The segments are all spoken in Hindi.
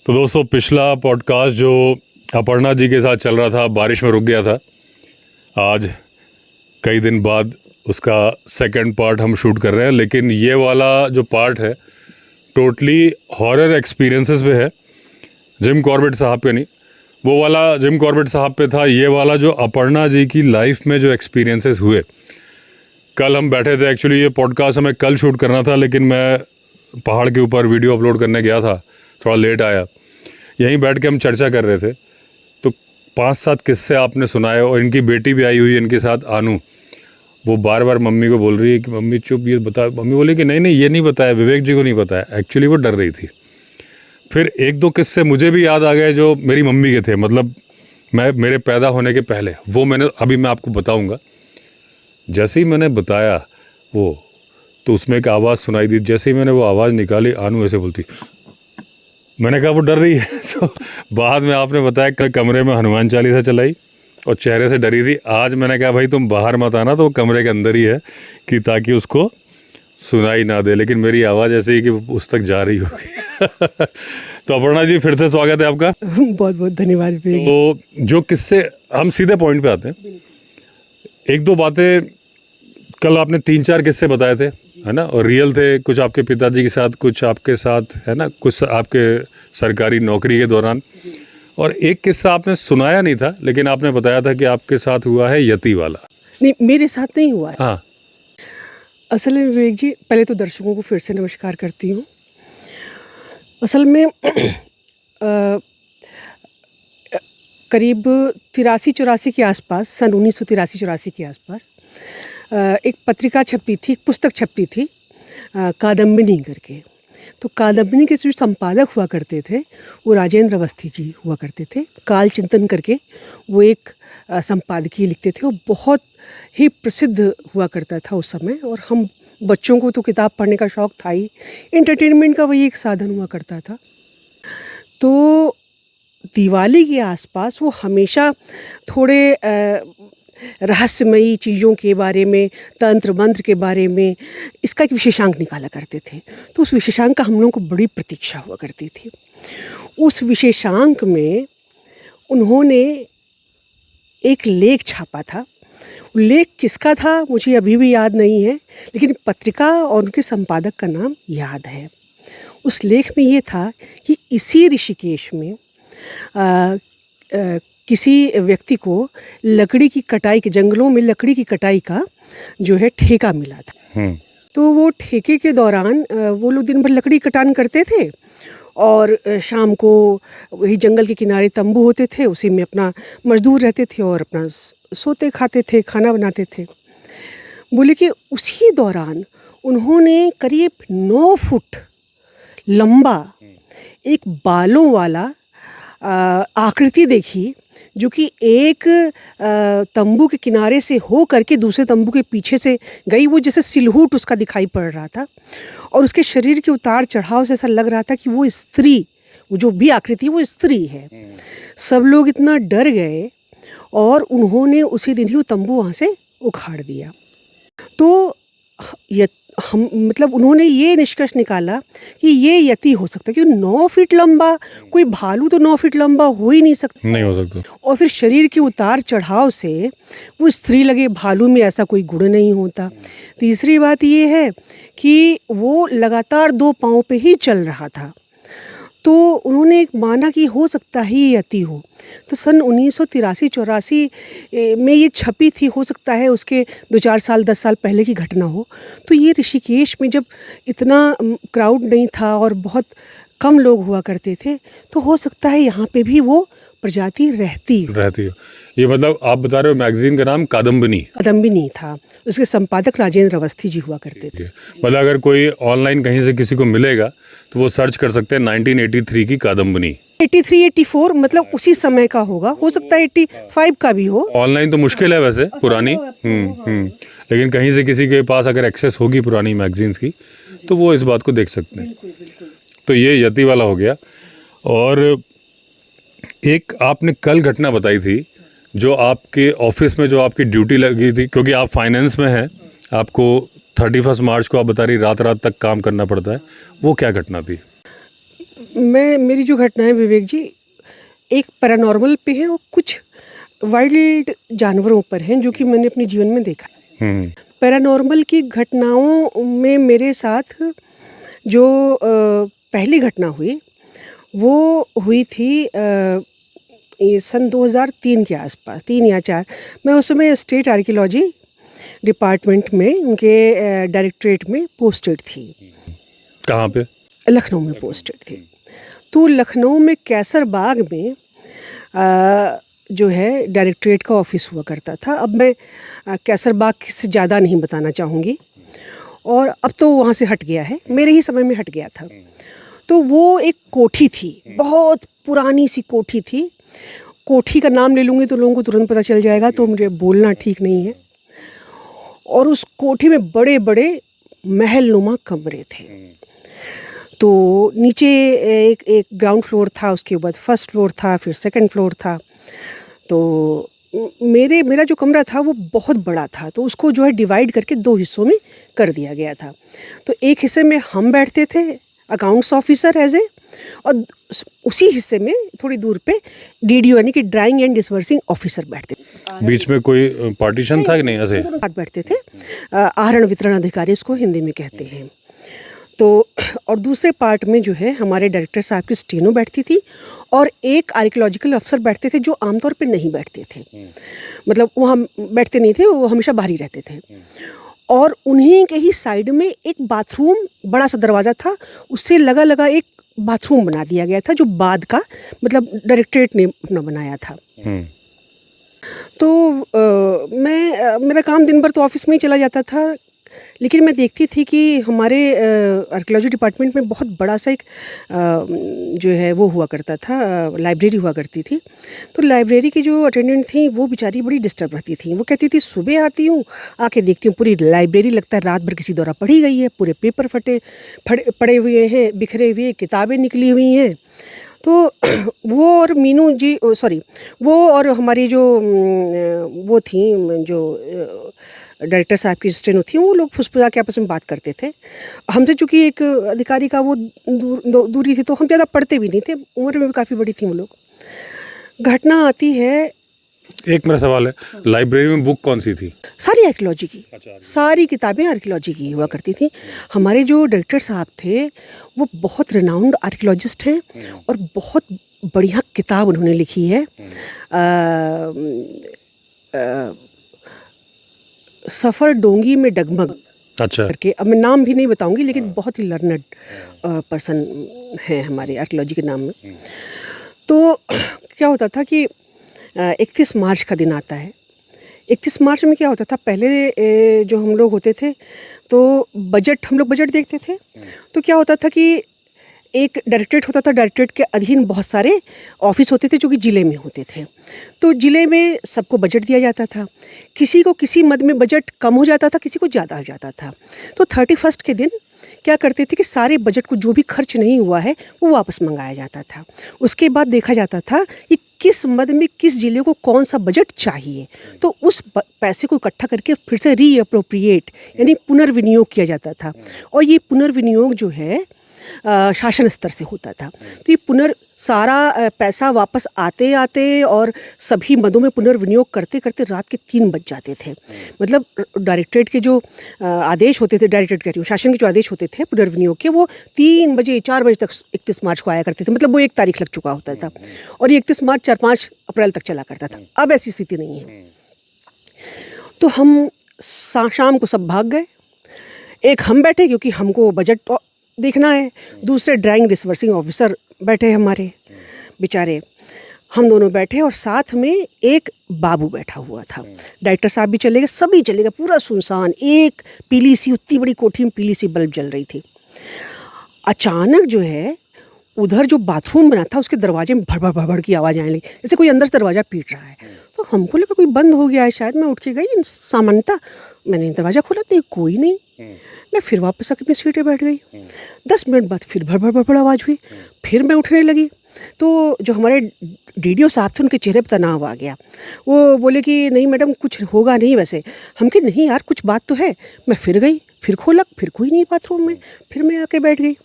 तो दोस्तों, पिछला पॉडकास्ट जो अपर्णा जी के साथ चल रहा था, बारिश में रुक गया था। आज कई दिन बाद उसका सेकंड पार्ट हम शूट कर रहे हैं, लेकिन ये वाला जो पार्ट है टोटली हॉरर एक्सपीरियंसेस पे है। जिम कॉर्बेट साहब पे नहीं, वो वाला जिम कॉर्बेट साहब पे था। ये वाला जो अपर्णा जी की लाइफ में जो एक्सपीरियंसेस हुए, कल हम बैठे थे। एक्चुअली ये पॉडकास्ट हमें कल शूट करना था, लेकिन मैं पहाड़ के ऊपर वीडियो अपलोड करने गया था, थोड़ा लेट आया। यहीं बैठ के हम चर्चा कर रहे थे, तो 5-7 किस्से आपने सुनाए। और इनकी बेटी भी आई हुई है इनके साथ, आनू। वो बार बार मम्मी को बोल रही है कि मम्मी चुप, ये बता। मम्मी बोली कि नहीं ये नहीं बताया, विवेक जी को नहीं बताया। एक्चुअली वो डर रही थी। फिर 1-2 किस्से मुझे भी याद आ गए जो मेरी मम्मी के थे, मतलब मेरे पैदा होने के पहले। वो अभी मैं आपको बताऊँगा। जैसे ही मैंने बताया वो, तो उसमें एक आवाज़ सुनाई दी। जैसे ही मैंने वो आवाज़ निकाली, आनू ऐसे बोलती। मैंने कहा वो डर रही है। तो बाद में आपने बताया कि कमरे में हनुमान चालीसा चलाई और चेहरे से डरी थी। आज मैंने कहा भाई तुम बाहर मत आना, तो वो कमरे के अंदर ही है, कि ताकि उसको सुनाई ना दे। लेकिन मेरी आवाज़ ऐसी ही कि उस तक जा रही होगी। तो अपर्णा जी, फिर से स्वागत है आपका। बहुत बहुत धन्यवाद। तो जो किस्से, हम सीधे पॉइंट पे आते हैं। 1-2 बातें कल आपने 3-4 किस्से बताए थे, है ना, और रियल थे। कुछ आपके पिताजी के साथ, कुछ आपके साथ, है ना, कुछ आपके सरकारी नौकरी के दौरान। और एक किस्सा आपने सुनाया नहीं था, लेकिन आपने बताया था कि आपके साथ हुआ है यति वाला। नहीं, मेरे साथ नहीं हुआ है। हाँ, असल में विवेक जी, पहले तो दर्शकों को फिर से नमस्कार करती हूँ। असल में करीब 83-84 के आसपास, सन 1983-84 के आसपास एक पत्रिका छपती थी, पुस्तक छपती थी, कादम्बिनी करके। तो कादम्बिनी के जो संपादक हुआ करते थे वो राजेंद्र अवस्थी जी हुआ करते थे। काल चिंतन करके वो एक संपादकीय लिखते थे। वो बहुत ही प्रसिद्ध हुआ करता था उस समय। और हम बच्चों को तो किताब पढ़ने का शौक़ था ही, एंटरटेनमेंट का वही एक साधन हुआ करता था। तो दिवाली के आसपास वो हमेशा थोड़े रहस्यमयी चीज़ों के बारे में, तंत्र मंत्र के बारे में, इसका एक विशेषांक निकाला करते थे। तो उस विशेषांक का हम लोगों को बड़ी प्रतीक्षा हुआ करती थी। उस विशेषांक में उन्होंने एक लेख छापा था। लेख किसका था मुझे अभी भी याद नहीं है, लेकिन पत्रिका और उनके संपादक का नाम याद है। उस लेख में ये था कि इसी ऋषिकेश में किसी व्यक्ति को लकड़ी की कटाई के, जंगलों में लकड़ी की कटाई का जो है ठेका मिला था। तो वो ठेके के दौरान वो लोग दिन भर लकड़ी कटान करते थे और शाम को वही जंगल के किनारे तंबू होते थे, उसी में अपना मजदूर रहते थे और अपना सोते खाते थे, खाना बनाते थे। बोले कि उसी दौरान उन्होंने करीब 9 फुट लंबा एक बालों वाला आकृति देखी, जो कि एक तंबू के किनारे से हो करके दूसरे तंबू के पीछे से गई। वो जैसे सिलहूट उसका दिखाई पड़ रहा था और उसके शरीर के उतार चढ़ाव से ऐसा लग रहा था कि वो स्त्री, वो जो भी आकृति वो स्त्री है। सब लोग इतना डर गए और उन्होंने उसी दिन ही वो तंबू वहाँ से उखाड़ दिया। तो उन्होंने ये निष्कर्ष निकाला कि ये यति हो सकता है, क्योंकि 9 फीट लंबा कोई भालू तो 9 फीट लंबा हो ही नहीं सकता। नहीं हो सकता। और फिर शरीर के उतार चढ़ाव से वो स्त्री लगे, भालू में ऐसा कोई गुण नहीं होता। तीसरी बात ये है कि वो लगातार 2 पाँव पे ही चल रहा था। तो उन्होंने एक माना कि हो सकता है ये यति हो। तो सन 1983-84 में ये छपी थी, हो सकता है उसके 2-4 साल 10 साल पहले की घटना हो। तो ये ऋषिकेश में जब इतना क्राउड नहीं था और बहुत कम लोग हुआ करते थे, तो हो सकता है यहाँ पे भी वो प्रजाति रहती हो। ये मतलब आप बता रहे हो मैगजीन का नाम कादम्बिनी था। उसके संपादक राजेंद्र अवस्थी जी हुआ करते थे। मतलब अगर कोई ऑनलाइन कहीं से किसी को मिलेगा तो वो सर्च कर सकते हैं 1983 की कादम्बिनी। 83-84 मतलब उसी समय का होगा, हो सकता है 85 का भी हो। ऑनलाइन तो मुश्किल है वैसे, पुरानी। लेकिन कहीं से किसी के पास अगर एक्सेस होगी पुरानी मैगजीन्स की, तो वो इस बात को देख सकते हैं। तो ये यति वाला हो गया। और एक आपने कल घटना बताई थी, जो आपके ऑफिस में जो आपकी ड्यूटी लगी थी, क्योंकि आप फाइनेंस में हैं, आपको 31 मार्च को आप बता रही रात तक काम करना पड़ता है। वो क्या घटना थी? मेरी जो घटना है विवेक जी, एक पैरानॉर्मल पे है और कुछ वाइल्ड जानवरों पर हैं जो कि मैंने अपने जीवन में देखा है। पैरानॉर्मल की घटनाओं में मेरे साथ जो पहली घटना हुई वो हुई थी ये सन 2003 के आसपास, 3 या 4। मैं उस समय स्टेट आर्कियोलॉजी डिपार्टमेंट में उनके डायरेक्टरेट में पोस्टेड थी। कहाँ पे? लखनऊ में पोस्टेड थी। तो लखनऊ में कैसर बाग में जो है डायरेक्टरेट का ऑफिस हुआ करता था। अब मैं कैसर बाग से ज़्यादा नहीं बताना चाहूँगी, और अब तो वहाँ से हट गया है, मेरे ही समय में हट गया था। तो वो एक कोठी थी, बहुत पुरानी सी कोठी थी। कोठी का नाम ले लूँगी तो लोगों को तुरंत पता चल जाएगा, तो मुझे बोलना ठीक नहीं है। और उस कोठी में बड़े बड़े महलनुमा कमरे थे। तो नीचे एक ग्राउंड फ्लोर था, उसके बाद फर्स्ट फ्लोर था, फिर सेकंड फ्लोर था। तो मेरा जो कमरा था वो बहुत बड़ा था, तो उसको जो है डिवाइड करके 2 हिस्सों में कर दिया गया था। तो एक हिस्से में हम बैठते थे अकाउंट्स ऑफिसर एज ए, और उसी हिस्से में थोड़ी दूर पे डीडीओ यानी कि ड्राइंग एंड डिस्बर्सिंग ऑफिसर बैठते थे। बीच में कोई पार्टीशन था कि नहीं? ऐसे साथ बैठते थे। आहरण वितरण अधिकारी इसको हिंदी में कहते हैं। तो और दूसरे पार्ट में जो है हमारे डायरेक्टर साहब की स्टेनो बैठती थी, और एक आर्कियोलॉजिकल अफसर बैठते थे जो आमतौर पे नहीं बैठते थे, मतलब वहाँ बैठते नहीं थे, वो हमेशा बाहर ही रहते थे। और उन्हीं के ही साइड में एक बाथरूम, बड़ा सा दरवाज़ा था, उससे लगा एक बाथरूम बना दिया गया था, जो बाद का मतलब डायरेक्टरेट ने अपना बनाया था। तो मेरा काम दिन भर तो ऑफिस में ही चला जाता था, लेकिन मैं देखती थी कि हमारे आर्कियोलॉजी डिपार्टमेंट में बहुत बड़ा सा एक जो है वो हुआ करता था, लाइब्रेरी हुआ करती थी। तो लाइब्रेरी की जो अटेंडेंट थी वो बेचारी बड़ी डिस्टर्ब रहती थी। वो कहती थी सुबह आती हूँ, आके देखती हूँ पूरी लाइब्रेरी लगता है रात भर किसी द्वारा पढ़ी गई है, पूरे पेपर पड़े हुए हैं, बिखरे हुए किताबें निकली हुई हैं। तो वो और मीनू जी, सॉरी, वो और हमारी जो वो थी जो डायरेक्टर साहब की स्टेनो थी, वो लोग फुसफुसा के आपस में बात करते थे। हमसे चूँकि एक अधिकारी का वो दूरी थी, तो हम ज़्यादा पढ़ते भी नहीं थे, उम्र में भी काफ़ी बड़ी थी वो लोग। घटना आती है, एक मेरा सवाल है, लाइब्रेरी में बुक कौन सी थी? सारी आर्कियोलॉजी की, सारी किताबें आर्कियोलॉजी की हुआ करती थी। हमारे जो डायरेक्टर साहब थे वो बहुत रिनाउंड आर्कियोलॉजिस्ट हैं, और बहुत बढ़िया किताब उन्होंने लिखी है, सफ़र डोंगी में डगमग करके। अब मैं नाम भी नहीं बताऊंगी, लेकिन बहुत ही लर्नड पर्सन है हमारे आर्कियोलॉजी के नाम में। तो क्या होता था कि 31 मार्च का दिन आता है। 31 मार्च में क्या होता था, पहले जो हम लोग होते थे तो हम लोग बजट देखते थे। तो क्या होता था कि एक डायरेक्टरेट होता था, डायरेक्टरेट के अधीन बहुत सारे ऑफिस होते थे जो कि ज़िले में होते थे। तो ज़िले में सबको बजट दिया जाता था, किसी को किसी मद में बजट कम हो जाता था, किसी को ज़्यादा हो जाता था। तो 31 के दिन क्या करते थे कि सारे बजट को जो भी खर्च नहीं हुआ है वो वापस मंगाया जाता था। उसके बाद देखा जाता था कि किस मद में किस ज़िले को कौन सा बजट चाहिए, तो उस पैसे को इकट्ठा करके फिर से रीअप्रोप्रिएट यानी पुनर्विनियोग किया जाता था। और ये पुनर्विनियोग जो है शासन स्तर से होता था। तो ये सारा पैसा वापस आते आते और सभी मदों में पुनर्विनियोग करते करते रात के 3 बज जाते थे। मतलब डायरेक्टरेट के जो आदेश होते थे, डायरेक्टरेट कह रही हूँ, शासन के जो आदेश होते थे पुनर्विनियोग के, वो 3 बजे 4 बजे तक 31 मार्च को आया करते थे। मतलब वो 1 तारीख लग चुका होता था, और ये 31 मार्च 4-5 अप्रैल तक चला करता था। अब ऐसी स्थिति नहीं है। तो हम शाम को सब भाग गए। एक हम बैठे क्योंकि हमको बजट देखना है, दूसरे ड्राइंग डिस्बर्सिंग ऑफिसर बैठे हमारे बेचारे, हम दोनों बैठे, और साथ में एक बाबू बैठा हुआ था। डायरेक्टर साहब भी चले गए, सभी चले गए, पूरा सुनसान। एक पीली सी, उतनी बड़ी कोठी में पीली सी बल्ब जल रही थी। अचानक जो है उधर जो बाथरूम बना था उसके दरवाजे में भड़ भड़ भड़ भड़ की आवाज़ आने लगी, जैसे कोई अंदर से दरवाज़ा पीट रहा है। तो हमको लगा कोई बंद हो गया है शायद। मैं उठ के गई, सामान्यतः मैंने दरवाज़ा खोला तो कोई नहीं। मैं फिर वापस आके अपनी सीट पे बैठ गई। 10 मिनट बाद फिर भड़ भड़ भड़ भड़ आवाज़ हुई, फिर मैं उठने लगी। तो जो हमारे डीडीओ साहब थे उनके चेहरे पर तनाव आ गया। वो बोले कि नहीं मैडम कुछ होगा नहीं वैसे। हम कहे नहीं यार कुछ बात तो है। मैं फिर गई, फिर खोला, फिर कोई नहीं बाथरूम में, फिर मैं आके बैठ गई।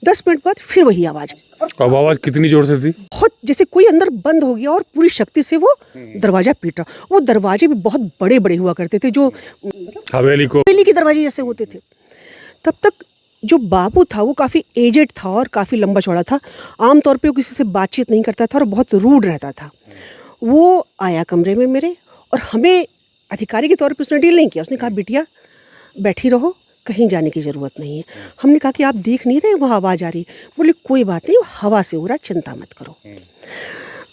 10 मिनट बाद फिर वही आवाज़। अब आवाज़ कितनी ज़ोर से थी? बहुत, जैसे कोई अंदर बंद हो गया और पूरी शक्ति से वो दरवाज़ा पीट रहा। वो दरवाजे भी बहुत बड़े बड़े हुआ करते थे, जो हवेली के दरवाजे जैसे होते थे। तब तक जो बाबू था वो काफ़ी एजेड था और काफ़ी लंबा चौड़ा था। आमतौर पे वो किसी से बातचीत नहीं करता था और बहुत रूड रहता था। वो आया कमरे में मेरे, और हमें अधिकारी के तौर पे उसने डील नहीं किया। उसने कहा बिटिया बैठी रहो, कहीं जाने की ज़रूरत नहीं है। हमने कहा कि आप देख नहीं रहे वहाँ आवाज़ आ रही है? बोले कोई बात नहीं, वो हवा से हो रहा, चिंता मत करो।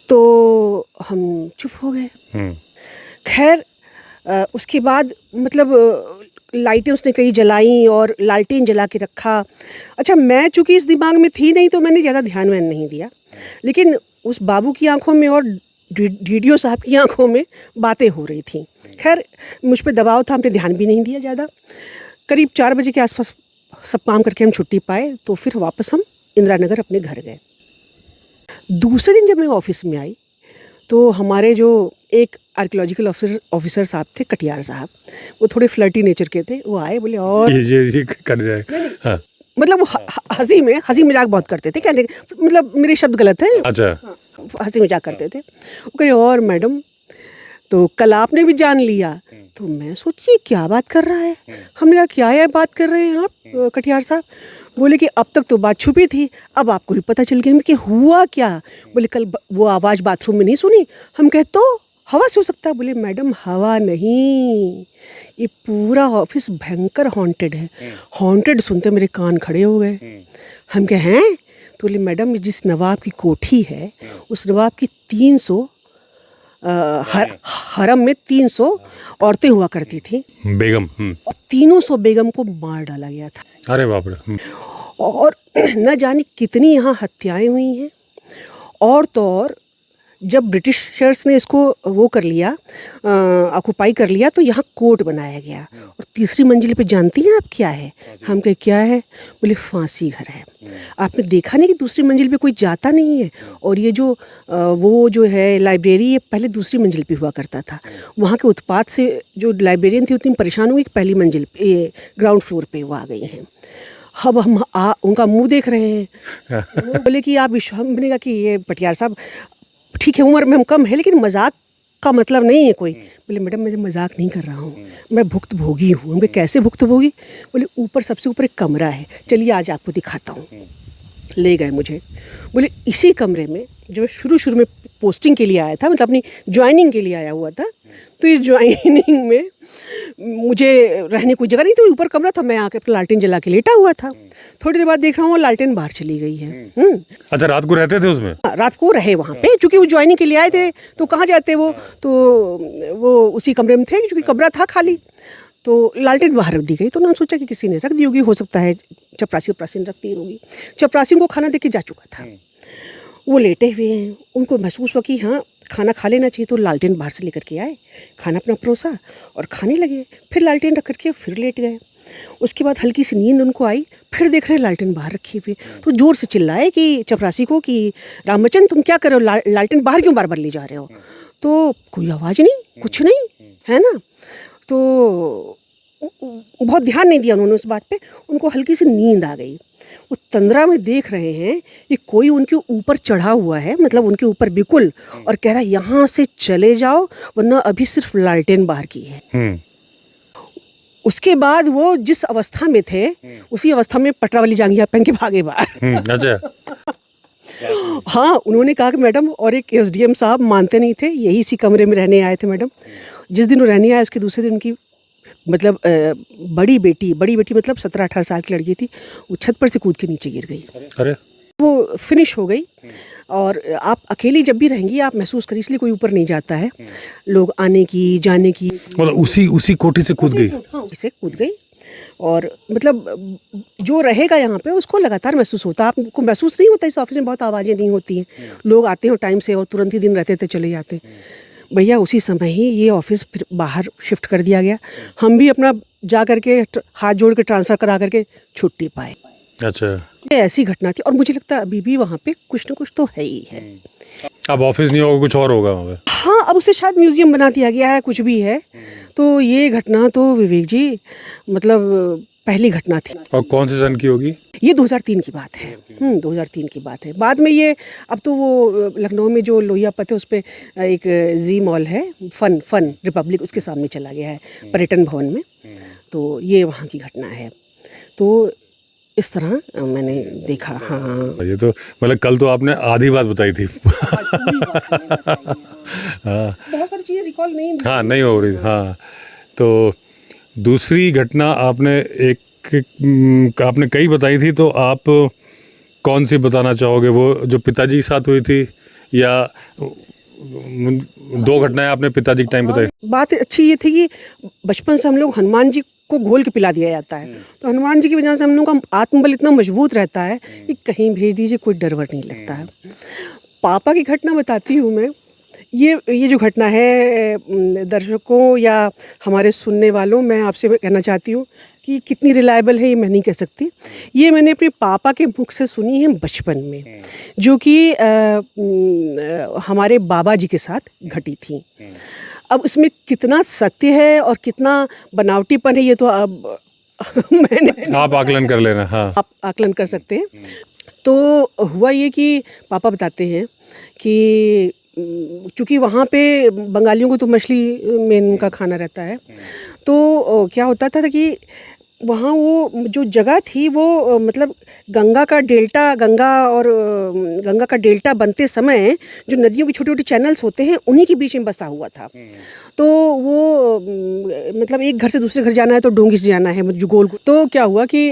तो हम चुप हो गए। खैर उसके बाद मतलब लाइटें उसने कई जलाई और लालटेन जला के रखा। अच्छा, मैं चूँकि इस दिमाग में थी नहीं तो मैंने ज़्यादा ध्यान वान नहीं दिया, लेकिन उस बाबू की आंखों में और डीडीओ साहब की आंखों में बातें हो रही थी। खैर मुझ पे दबाव था, हमने ध्यान भी नहीं दिया ज़्यादा। करीब 4 बजे के आसपास सब काम करके हम छुट्टी पाए, तो फिर वापस हम इंदिरा नगर अपने घर गए। दूसरे दिन जब मैं ऑफिस में आई तो हमारे जो एक आर्कियोलॉजिकल ऑफिसर साहब थे, कटियार साहब, वो थोड़े फ्लर्टी नेचर के थे। वो आए, बोले और ये कर जाए। हाँ। मतलब वो हंसी मजाक बहुत करते थे, कहने मतलब मेरे शब्द गलत हैं। अच्छा। हंसी मजाक करते थे। वो कहे और मैडम, तो कल आपने भी जान लिया। तो मैं सोची क्या बात कर रहा है। हमने कहा क्या है बात कर रहे हैं आप कटियार साहब? बोले कि अब तक तो बात छुपी थी, अब आपको भी पता चल गया कि हुआ क्या। बोले कल वो आवाज़ बाथरूम में नहीं सुनी? हम कहे तो हवा से हो सकता है। बोले मैडम हवा नहीं, ये पूरा ऑफिस भयंकर हॉन्टेड है। हॉन्टेड सुनते मेरे कान खड़े हो गए। हम कहे हैं? तो बोले मैडम जिस नवाब की कोठी है उस नवाब की 300 हरम में 300 औरतें हुआ करती थी, बेगम। और 300 बेगम को मार डाला गया था। अरे बाप रे। और न जाने कितनी यहाँ हत्याएं हुई हैं। और तो और जब ब्रिटिशर्स ने इसको वो कर लिया, ऑक्युपाई कर लिया, तो यहाँ कोर्ट बनाया गया। और तीसरी मंजिल पे जानती हैं आप क्या है? हम कहे क्या है? बोले फांसी घर है। आपने देखा नहीं कि दूसरी मंजिल पे कोई जाता नहीं है? और ये जो वो जो है लाइब्रेरी, ये पहले दूसरी मंजिल पे हुआ करता था। वहाँ के उत्पात से जो लाइब्रेरियन थी उतनी परेशान हुई कि पहली मंजिल पे, ग्राउंड फ्लोर पे वो आ गई हैं। अब हम उनका मुंह देख रहे हैं। वो बोले कि आप हमने कहा कि ये पटियार साहब ठीक है, उम्र में हम कम है, लेकिन मजाक का मतलब नहीं है कोई। बोले मैडम मैं मजाक नहीं कर रहा हूँ, मैं भुक्तभोगी हूँ। हम कैसे भुक्तभोगी? बोले ऊपर, सबसे ऊपर एक कमरा है, चलिए आज आपको दिखाता हूँ। ले गए मुझे। बोले इसी कमरे में, जो शुरू में पोस्टिंग के लिए आया था, मतलब अपनी ज्वाइनिंग के लिए आया हुआ था, तो इस ज्वाइनिंग में मुझे रहने कोई जगह नहीं थी, ऊपर कमरा था, मैं आके अपना लालटेन जला के लेटा हुआ था। थोड़ी देर बाद देख रहा हूँ लालटेन बाहर चली गई है। अच्छा, रात को रहते थे उसमें? रात को रहे वहाँ पे, क्योंकि वो ज्वाइनिंग के लिए आए थे, तो कहाँ जाते वो, तो वो उसी कमरे में थे, क्योंकि कमरा था खाली। तो लालटेन बाहर रख दी गई। तो उन्होंने सोचा कि किसी ने रख दी होगी, हो सकता है चपरासी ने रख दी होगी। चपरासी को खाना दे के जा चुका था। वो लेटे हुए हैं, उनको महसूस हुआ कि हाँ खाना खा लेना चाहिए, तो लालटेन बाहर से लेकर के आए, खाना अपना परोसा और खाने लगे। फिर लालटेन रख करके फिर लेट गए। उसके बाद हल्की सी नींद उनको आई, फिर देख रहे हैं लालटेन बाहर रखी हुई। तो जोर से चिल्लाए कि चपरासी को कि रामचंद्र तुम क्या कर रहे हो, लालटेन बाहर क्यों बार बार ले जा रहे हो? तो कोई आवाज़ नहीं, कुछ नहीं है ना। तो बहुत ध्यान नहीं दिया उन्होंने उस बात पे। उनको हल्की सी नींद आ गई। वो तंद्रा में देख रहे हैं कि कोई उनके ऊपर चढ़ा हुआ है, मतलब उनके ऊपर बिल्कुल, और कह रहा है यहाँ से चले जाओ वरना अभी सिर्फ लालटेन बाहर की है। उसके बाद वो जिस अवस्था में थे उसी अवस्था में पटरा वाली जांघिया पहन के भागे बाहर। अच्छा। हाँ, उन्होंने कहा कि मैडम, और एक एसडीएम साहब मानते नहीं थे, यही इसी कमरे में रहने आए थे मैडम। जिस दिन वो रहने आए उसके दूसरे दिन उनकी मतलब बड़ी बेटी मतलब 17-18 साल की लड़की थी, वो छत पर से कूद के नीचे गिर गई। अरे वो फिनिश हो गई। और आप अकेली जब भी रहेंगी आप महसूस करिए, इसलिए कोई ऊपर नहीं जाता है, लोग आने की जाने की। मतलब उसी कोठी से कूद गई? हाँ, उसे कूद गई। और मतलब जो रहेगा यहाँ पे उसको लगातार महसूस होता है, आपको महसूस नहीं होता। इस ऑफिस में बहुत आवाज़ें नहीं होती हैं, लोग आते हैं टाइम से और तुरंत ही दिन रहते थे चले जाते। भैया उसी समय ही ये ऑफिस फिर बाहर शिफ्ट कर दिया गया। हम भी अपना जा करके हाथ जोड़ के ट्रांसफ़र करा करके छुट्टी पाए। अच्छा, ये ऐसी घटना थी। और मुझे लगता है अभी भी वहाँ पे कुछ ना कुछ तो है ही है। अब ऑफिस नहीं होगा, कुछ और होगा वहाँ पे? हाँ, अब उसे शायद म्यूजियम बना दिया गया है, कुछ भी है। तो ये घटना तो विवेक जी मतलब पहली घटना थी। और कौन से सन की होगी? ये 2003 की बात है। 2003 की बात है। बाद में ये अब तो वो लखनऊ में जो लोहिया पथ है उस पे एक जी मॉल है, फन रिपब्लिक, उसके सामने चला गया है, पर्यटन भवन में। तो ये वहाँ की घटना है। तो इस तरह मैंने देखा। हाँ, ये तो मतलब कल तो आपने आधी बात बताई थी। हाँ बहुत सारी चीज़ें रिकॉल नहीं। हाँ, नहीं हो रही। हाँ, तो दूसरी घटना आपने आपने कई बताई थी, तो आप कौन सी बताना चाहोगे? वो जो पिताजी के साथ हुई थी, या 2 घटनाएं आपने पिताजी के टाइम बताई? बात अच्छी ये थी कि बचपन से हम लोग हनुमान जी को घोल के पिला दिया जाता है, तो हनुमान जी की वजह से हम लोग का आत्मबल इतना मजबूत रहता है कि कहीं भेज दीजिए कोई डर वर नहीं लगता है। पापा की घटना बताती हूँ मैं। ये जो घटना है, दर्शकों या हमारे सुनने वालों, मैं आपसे कहना चाहती हूँ कि कितनी रिलायबल है ये मैं नहीं कह सकती। ये मैंने अपने पापा के मुख से सुनी है बचपन में, जो कि हमारे बाबा जी के साथ घटी थी। अब इसमें कितना सत्य है और कितना बनावटीपन है, ये तो अब मैंने आप आकलन कर लेना। हाँ, आप आकलन कर सकते हैं। तो हुआ ये कि पापा बताते हैं कि चूँकि वहाँ पे बंगालियों को तो मछली में उनका खाना रहता है, तो क्या होता था कि वहाँ वो जो जगह थी वो मतलब गंगा का डेल्टा बनते समय जो नदियों की छोटी छोटी चैनल्स होते हैं उन्हीं के बीच में बसा हुआ था। तो वो मतलब एक घर से दूसरे घर जाना है तो डोंगी से जाना है, जो गोल। तो क्या हुआ कि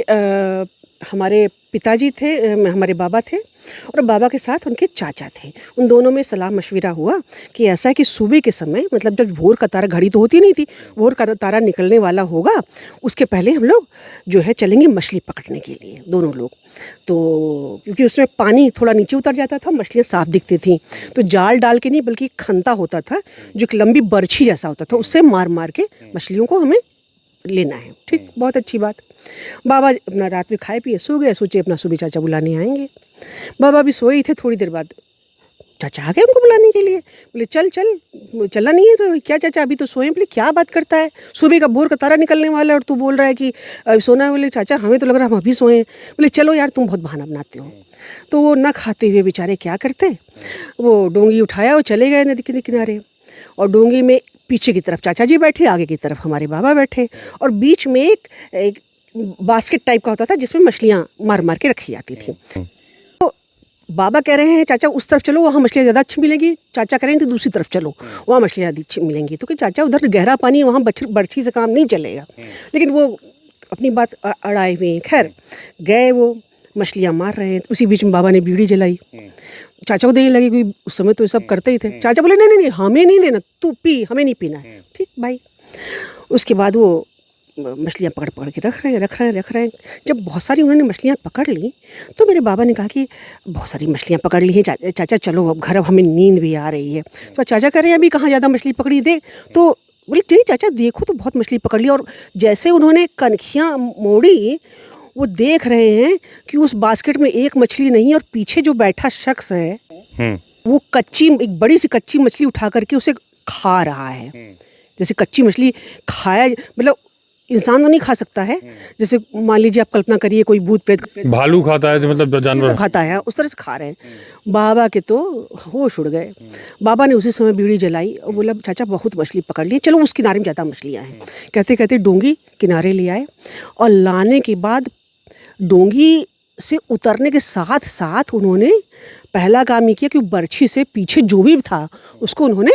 हमारे पिताजी थे, हमारे बाबा थे, और बाबा के साथ उनके चाचा थे। उन दोनों में सलाह मशविरा हुआ कि ऐसा है कि सुबह के समय, मतलब जब भोर का तारा, घड़ी तो होती नहीं थी, भोर का तारा निकलने वाला होगा उसके पहले हम लोग जो है चलेंगे मछली पकड़ने के लिए, दोनों लोग। तो क्योंकि उसमें पानी थोड़ा नीचे उतर जाता था, मछलियाँ साफ दिखती थी, तो जाल डाल के नहीं बल्कि खंता होता था जो एक लंबी बर्छी जैसा होता था, उससे मार मार के मछलियों को हमें लेना है। ठीक, बहुत अच्छी बात। बाबा अपना रात में खाए पिए सो गए, सोचे अपना सुबह चाचा बुलाने आएंगे। बाबा भी सोए थे, थोड़ी देर बाद चाचा आ गए उनको बुलाने के लिए। बोले चल चलना नहीं है तो क्या चाचा अभी तो सोए? बोले क्या बात करता है, सुबह का भोर का तारा निकलने वाला है और तू बोल रहा है कि सोना है? बोले चाचा हमें तो लग रहा है हम अभी सोए। बोले चलो यार तुम बहुत बहाना बनाते हो। तो वो ना खाते हुए बेचारे क्या करते, वो डोंगी उठाया और चले गए नदी के किनारे, और डोंगी में पीछे की तरफ चाचा जी बैठे, आगे की तरफ हमारे बाबा बैठे, और बीच में एक बास्केट टाइप का होता था जिसमें मछलियाँ मार मार के रखी जाती थी। तो बाबा कह रहे हैं चाचा उस तरफ चलो, वहाँ मछलियाँ ज़्यादा अच्छी मिलेंगी। चाचा कह रहे हैं तो दूसरी तरफ चलो, वहाँ मछलियाँ ज़्यादा अच्छी मिलेंगी। तो कि चाचा उधर गहरा पानी है, वहाँ बर्छी से काम नहीं चलेगा। लेकिन वो अपनी बात अड़ाए हुए हैं। खैर गए, वो मछलियाँ मार रहे हैं। उसी बीच में बाबा ने बीड़ी जलाई, चाचा को देने लगे, क्योंकि उस समय तो ये सब करते ही थे। चाचा बोले नहीं हमें नहीं देना, तू पी, हमें नहीं पीना है। ठीक भाई। उसके बाद वो मछलियाँ पकड़ के रख रहे हैं। जब बहुत सारी उन्होंने मछलियाँ पकड़ ली तो मेरे बाबा ने कहा कि बहुत सारी मछलियाँ पकड़ ली हैं चाचा चलो अब घर, अब हमें नींद भी आ रही है। तो चाचा कह रहे हैं अभी कहाँ ज़्यादा मछली पकड़ी दे? तो बोले नहीं चाचा देखो तो बहुत मछली पकड़ ली। और जैसे उन्होंने कनखियाँ मोड़ी, वो देख रहे हैं कि उस बास्केट में एक मछली नहीं, और पीछे जो बैठा शख्स है वो एक बड़ी सी कच्ची मछली उठा करके उसे खा रहा है। जैसे कच्ची मछली खाया, मतलब इंसान तो नहीं खा सकता है, जैसे मान लीजिए आप कल्पना करिए कोई भूत प्रेत भालू खाता है, मतलब जानवर खाता है, उस तरह से खा रहे हैं। बाबा के तो होश उड़ गए। बाबा ने उसी समय बीड़ी जलाई और बोला चाचा बहुत मछली पकड़ ली, चलो उस किनारे में ज़्यादा मछलियाँ हैं। कहते कहते डोंगी किनारे ले आए, और लाने के बाद डोंगी से उतरने के साथ साथ उन्होंने पहला काम ये किया कि बर्छी से पीछे जो भी था उसको उन्होंने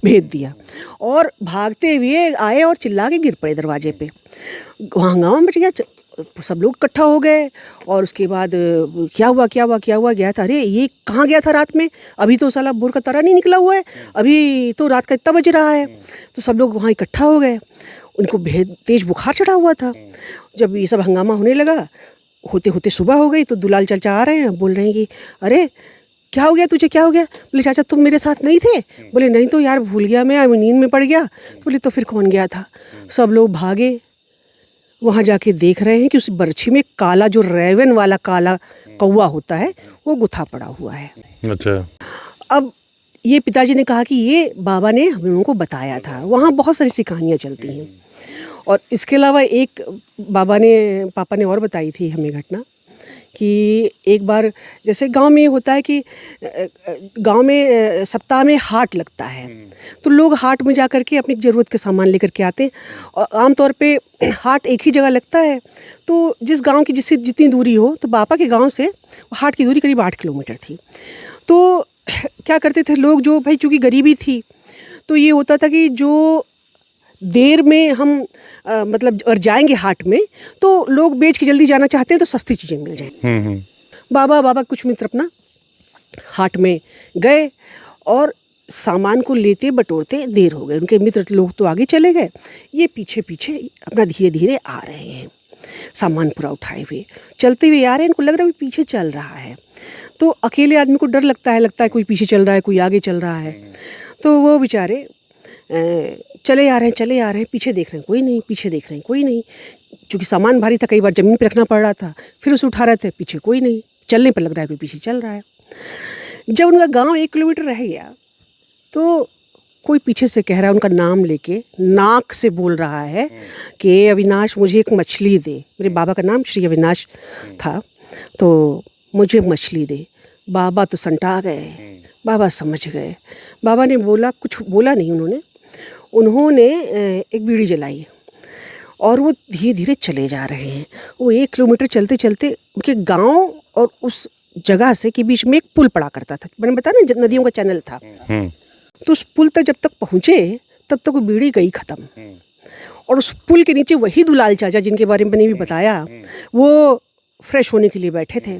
भेद दिया, और भागते हुए आए और चिल्ला के गिर पड़े दरवाजे पे। वहाँ हंगामा मच गया, सब लोग इकट्ठा हो गए। और उसके बाद क्या हुआ गया था, अरे ये कहाँ गया था रात में, अभी तो साला भोर का तारा नहीं निकला हुआ है, अभी तो रात का इतना बज रहा है। तो सब लोग वहाँ इकट्ठा हो गए, उनको तेज बुखार चढ़ा हुआ था। जब ये सब हंगामा होने लगा, होते होते सुबह हो गई, तो दुलाल चाचा आ रहे हैं, बोल रहे हैं कि अरे क्या हो गया तुझे, क्या हो गया? बोले चाचा तुम मेरे साथ नहीं थे? बोले नहीं तो यार भूल गया मैं नींद में पड़ गया। बोले तो फिर कौन गया था? सब लोग भागे, वहाँ जाके देख रहे हैं कि उस बर्छी में काला, जो रेवन वाला काला कौवा होता है, वो गुथा पड़ा हुआ है। अच्छा। अब ये पिताजी ने कहा कि ये बाबा ने हम लोगों को बताया था। वहाँ बहुत सारी सी कहानियाँ चलती हैं। और इसके अलावा एक पापा ने और बताई थी हमें घटना कि एक बार जैसे गांव में होता है कि गांव में सप्ताह में हाट लगता है, तो लोग हाट में जा कर के अपनी ज़रूरत के सामान लेकर के आते हैं। और आमतौर पे हाट एक ही जगह लगता है, तो जिस गांव की जिससे जितनी दूरी हो, तो पापा के गांव से हाट की दूरी करीब 8 किलोमीटर थी। तो क्या करते थे लोग, जो भाई चूँकि गरीबी थी, तो ये होता था कि जो देर में हम मतलब अगर जाएंगे हाट में, तो लोग बेच के जल्दी जाना चाहते हैं तो सस्ती चीज़ें मिल जाएं। बाबा कुछ मित्र अपना हाट में गए और सामान को लेते बटोरते देर हो गए। उनके मित्र लोग तो आगे चले गए, ये पीछे पीछे अपना धीरे धीरे आ रहे हैं, सामान पूरा उठाए हुए चलते हुए आ रहे हैं। इनको लग रहा है कोई पीछे चल रहा है, तो अकेले आदमी को डर लगता है कोई पीछे चल रहा है, कोई आगे चल रहा है। तो वो बेचारे चले आ रहे हैं, पीछे देख रहे हैं कोई नहीं, पीछे देख रहे हैं कोई नहीं। चूँकि सामान भारी था, कई बार ज़मीन पर रखना पड़ रहा था, फिर उसे उठा रहे थे, पीछे कोई नहीं, चलने पर लग रहा है कोई पीछे चल रहा है। जब उनका गांव 1 किलोमीटर रह गया, तो कोई पीछे से कह रहा है, उनका नाम लेके नाक से बोल रहा है कि अविनाश मुझे एक मछली दे। मेरे बाबा का नाम श्री अविनाश था, तो मुझे मछली दे। बाबा तो संटा गए, बाबा समझ गए। बाबा ने बोला, कुछ बोला नहीं उन्होंने एक बीड़ी जलाई और वो धीरे धीरे चले जा रहे हैं। वो 1 किलोमीटर चलते चलते उनके गांव और उस जगह से के बीच में एक पुल पड़ा करता था। मैंने बताया ना, नदियों का चैनल था। तो उस पुल तक जब तक पहुँचे, तब तक वो बीड़ी गई ख़त्म। और उस पुल के नीचे वही दुलाल चाचा जिनके बारे में मैंने भी बताया, वो फ्रेश होने के लिए बैठे थे।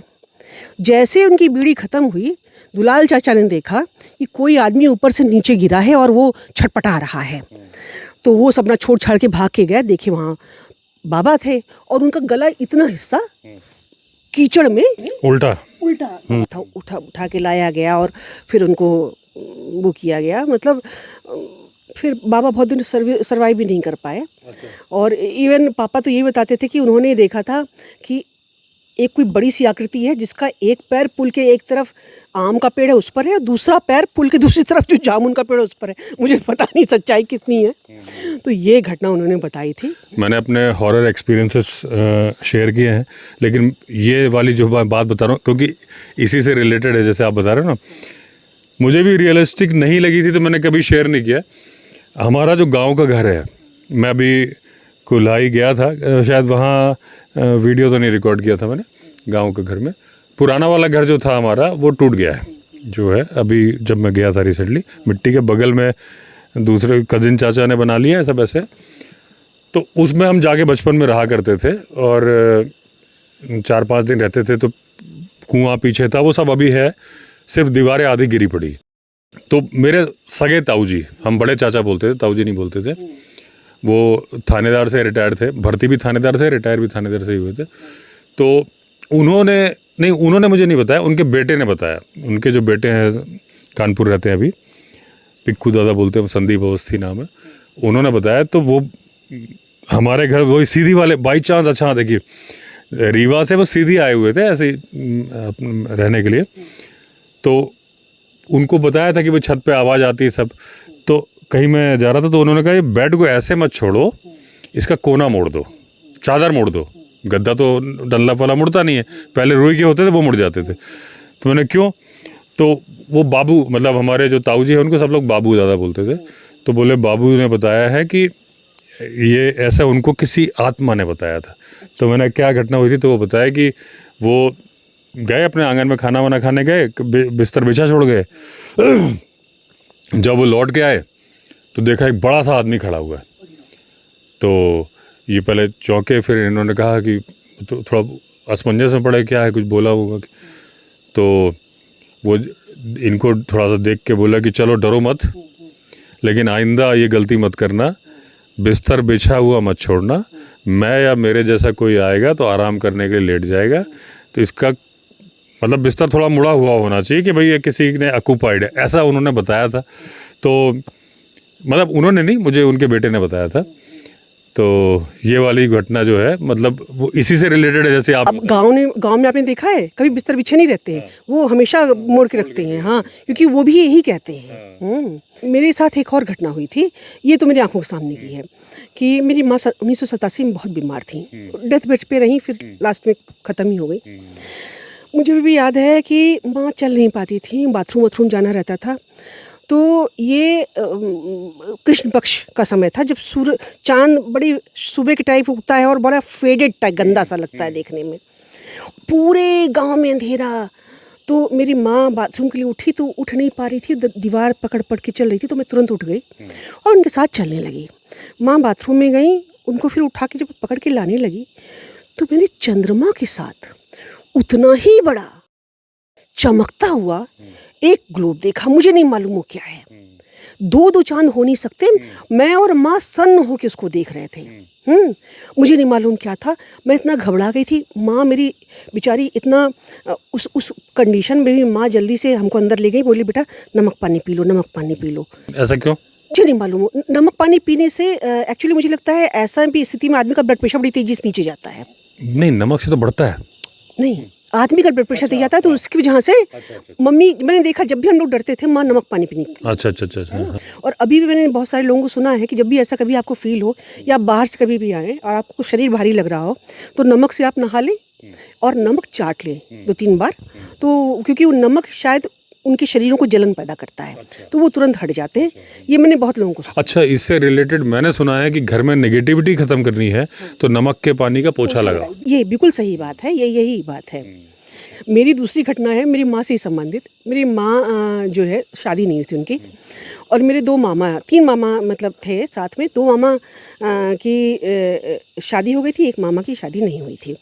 जैसे उनकी बीड़ी ख़त्म हुई, दुलाल चाचा ने देखा कि कोई आदमी ऊपर से नीचे गिरा है और वो छटपटा रहा है। तो वो सब ना छोड़ छाड़ के भाग के गए, देखे वहाँ बाबा थे और उनका गला इतना हिस्सा कीचड़ में उल्टा था, उठा के लाया गया और फिर उनको वो किया गया। मतलब फिर बाबा बहुत दिन सर्वाइव भी नहीं कर पाए। और इवन पापा तो ये बताते थे कि उन्होंने देखा था कि एक कोई बड़ी सी आकृति है जिसका एक पैर पुल के एक तरफ आम का पेड़ है उस पर है, दूसरा पैर पुल के दूसरी तरफ जो जामुन का पेड़ है उस पर है। मुझे पता नहीं सच्चाई कितनी है। तो ये घटना उन्होंने बताई थी। मैंने अपने हॉरर एक्सपीरियंसेस शेयर किए हैं, लेकिन ये वाली जो बात बता रहा हूँ क्योंकि इसी से रिलेटेड है, जैसे आप बता रहे हो ना, मुझे भी रियलिस्टिक नहीं लगी थी तो मैंने कभी शेयर नहीं किया। हमारा जो गाँव का घर है, मैं अभी कुल्हाई गया था, शायद वहाँ वीडियो तो नहीं रिकॉर्ड किया था मैंने। गांव के घर में पुराना वाला घर जो था हमारा, वो टूट गया है, जो है अभी जब मैं गया था रिसेंटली। मिट्टी के बगल में दूसरे कजिन चाचा ने बना लिया है सब ऐसे। तो उसमें हम जाके बचपन में रहा करते थे और 4-5 दिन रहते थे। तो कुआं पीछे था, वो सब अभी है, सिर्फ दीवारें आधी गिरी पड़ी। तो मेरे सगे ताऊ जी, हम बड़े चाचा बोलते थे, ताऊ जी नहीं बोलते थे, वो थानेदार से रिटायर्ड थे, भर्ती भी थानेदार से, रिटायर भी थानेदार से ही हुए थे। तो उन्होंने मुझे नहीं बताया, उनके बेटे ने बताया। उनके जो बेटे हैं कानपुर रहते हैं अभी, पिक्कू दादा बोलते हैं, संदीप अवस्थी नाम है, उन्होंने बताया। तो वो हमारे घर वही सीधी वाले बाई चांस, अच्छा देखिए रीवा से वो सीधी आए हुए थे ऐसे रहने के लिए। तो उनको बताया था कि वो छत पे आवाज़ आती है सब। तो कहीं मैं जा रहा था तो उन्होंने कहा ये बेड को ऐसे मत छोड़ो, इसका कोना मोड़ दो, चादर मोड़ दो। गद्दा तो डंलप वाला मुड़ता नहीं है, पहले रुई के होते थे वो मुड़ जाते थे। तो मैंने क्यों, तो वो बाबू, मतलब हमारे जो ताऊ जी हैं उनको सब लोग बाबू ज़्यादा बोलते थे। तो बोले बाबू ने बताया है कि ये ऐसा उनको किसी आत्मा ने बताया था। तो मैंने क्या घटना हुई थी, तो वो बताया कि वो गए अपने आंगन में खाना वाना खाने गए, बिस्तर बिछा छोड़ गए। जब वो लौट के आए तो देखा एक बड़ा सा आदमी खड़ा हुआ है। तो ये पहले चौंके, फिर इन्होंने कहा कि तो थोड़ा असमंजस में पड़े, क्या है, कुछ बोला होगा। तो वो इनको थोड़ा सा देख के बोला कि चलो डरो मत, लेकिन आइंदा ये गलती मत करना, बिस्तर बिछा हुआ मत छोड़ना, मैं या मेरे जैसा कोई आएगा तो आराम करने के लिए लेट जाएगा। तो इसका मतलब बिस्तर थोड़ा मुड़ा हुआ होना चाहिए कि भाई ये किसी ने ऑक्यूपाइड है, ऐसा उन्होंने बताया था। तो मतलब उन्होंने नहीं, मुझे उनके बेटे ने बताया था। तो ये वाली घटना जो है मतलब वो इसी से रिलेटेड है, जैसे आप अब गांव में आपने देखा है कभी बिस्तर बिछे नहीं रहते हैं, वो हमेशा मोड़ के रखते हैं। हाँ, क्योंकि वो भी यही कहते हैं। मेरे साथ एक और घटना हुई थी, ये तो मेरी आंखों के सामने की है, कि मेरी माँ 1987 में बहुत बीमार थी, डेथ बेड पे रही, फिर लास्ट में ख़त्म ही हो गई। मुझे भी याद है कि माँ चल नहीं पाती थी, बाथरूम जाना रहता था। तो ये कृष्ण पक्ष का समय था, जब चांद बड़ी सुबह के टाइप उगता है और बड़ा फेडेड टाइप गंदा सा लगता है देखने में, पूरे गांव में अंधेरा। तो मेरी माँ बाथरूम के लिए उठी तो उठ नहीं पा रही थी, दीवार पकड़ के चल रही थी, तो मैं तुरंत उठ गई और उनके साथ चलने लगी। माँ बाथरूम में गई, उनको फिर उठा के जब पकड़ के लाने लगी तो मैंने चंद्रमा के साथ उतना ही बड़ा चमकता हुआ एक ग्लोब देखा। मुझे नहीं मालूम वो क्या है, दो चांद हो नहीं सकते। मैं और माँ सन्न हो के उसको देख रहे थे। मुझे नहीं मालूम क्या था, मैं इतना घबरा गई थी। माँ मेरी बेचारी इतना उस कंडीशन में भी माँ जल्दी से हमको अंदर ले गई, बोली बेटा नमक पानी पी लो, नमक पानी पी लो। ऐसा क्यों? मुझे नहीं मालूम। नमक पानी पीने से एक्चुअली मुझे लगता है ऐसा भी स्थिति में आदमी का ब्लड प्रेशर बड़ी तेजी से नीचे जाता है। नहीं, नमक से तो बढ़ता है। नहीं, आदमी का ब्लड प्रेशर तेज जाता है, तो उसकी वजह से मम्मी, मैंने देखा जब भी हम लोग डरते थे माँ नमक पानी पीने। अच्छा। और अभी भी मैंने बहुत सारे लोगों को सुना है कि जब भी ऐसा कभी आपको फील हो या बाहर से कभी भी आए और आपको शरीर भारी लग रहा हो तो नमक से आप नहा लें और नमक चाट लें 2-3 बार। तो क्योंकि वो नमक शायद उनके शरीरों को जलन पैदा करता है, तो वो तुरंत हट जाते हैं। ये मैंने बहुत लोगों को सुना। अच्छा, इससे रिलेटेड मैंने सुना है कि घर में नेगेटिविटी खत्म करनी है तो नमक के पानी का पोछा लगाओ। ये बिल्कुल सही बात है, यही बात है। मेरी दूसरी घटना है मेरी माँ से ही संबंधित। मेरी माँ जो है शादी नहीं हुई थी उनकी, और मेरे 3 मामा मतलब थे साथ में। 2 मामा की शादी हो गई थी, एक मामा की शादी नहीं हुई थी।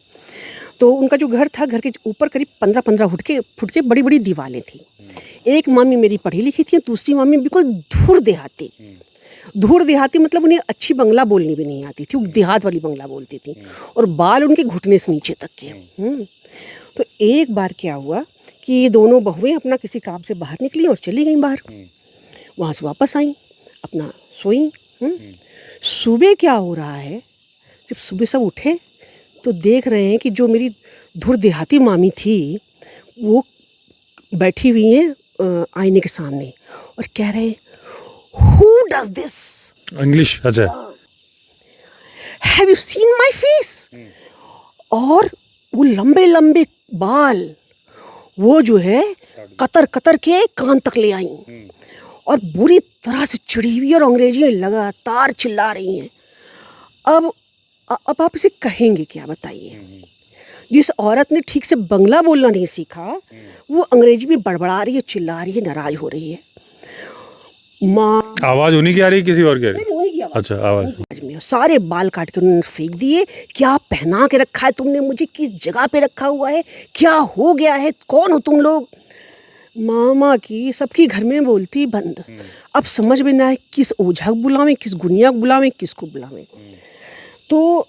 तो उनका जो घर था, घर के ऊपर करीब 15 फुट के बड़ी बड़ी दीवारें थी। एक मामी मेरी पढ़ी लिखी थी, दूसरी मामी बिल्कुल धूर देहाती मतलब उन्हें अच्छी बंगला बोलनी भी नहीं आती थी, वो देहात वाली बंगला बोलती थी, और बाल उनके घुटने से नीचे तक के। तो एक बार क्या हुआ कि ये दोनों बहुएं अपना किसी काम से बाहर निकली और चली गई बाहर। वहाँ से वापस आई, अपना सोई। सुबह क्या हो रहा है, जब सुबह सब उठे तो देख रहे हैं कि जो मेरी धुर देहाती मामी थी वो बैठी हुई हैं आईने के सामने और कह रहे हैं, Who does this? इंग्लिश। अच्छा। Have you seen my face? और वो लंबे लंबे बाल वो जो है कतर के कान तक ले आई और बुरी तरह से चिड़ी हुई और अंग्रेजी में लगातार चिल्ला रही हैं। अब आप इसे कहेंगे क्या, बताइए? जिस औरत ने ठीक से बंगला बोलना नहीं सीखा वो अंग्रेजी में बड़बड़ा रही है, चिल्ला रही है, नाराज हो रही है। माँ आवाज उन्हीं की आ रही है, किसी और की आ रही है? अच्छा, आवाज में सारे बाल काट के उन्होंने फेंक दिए। क्या पहना के रखा है तुमने मुझे, किस जगह पे रखा हुआ है, क्या हो गया है, कौन हो तुम लोग? मामा की सबकी घर में बोलती बंद। अब समझ में ना आए किस ओझा को बुलावें, किस गुनिया को बुलावें, किसको बुलावें। तो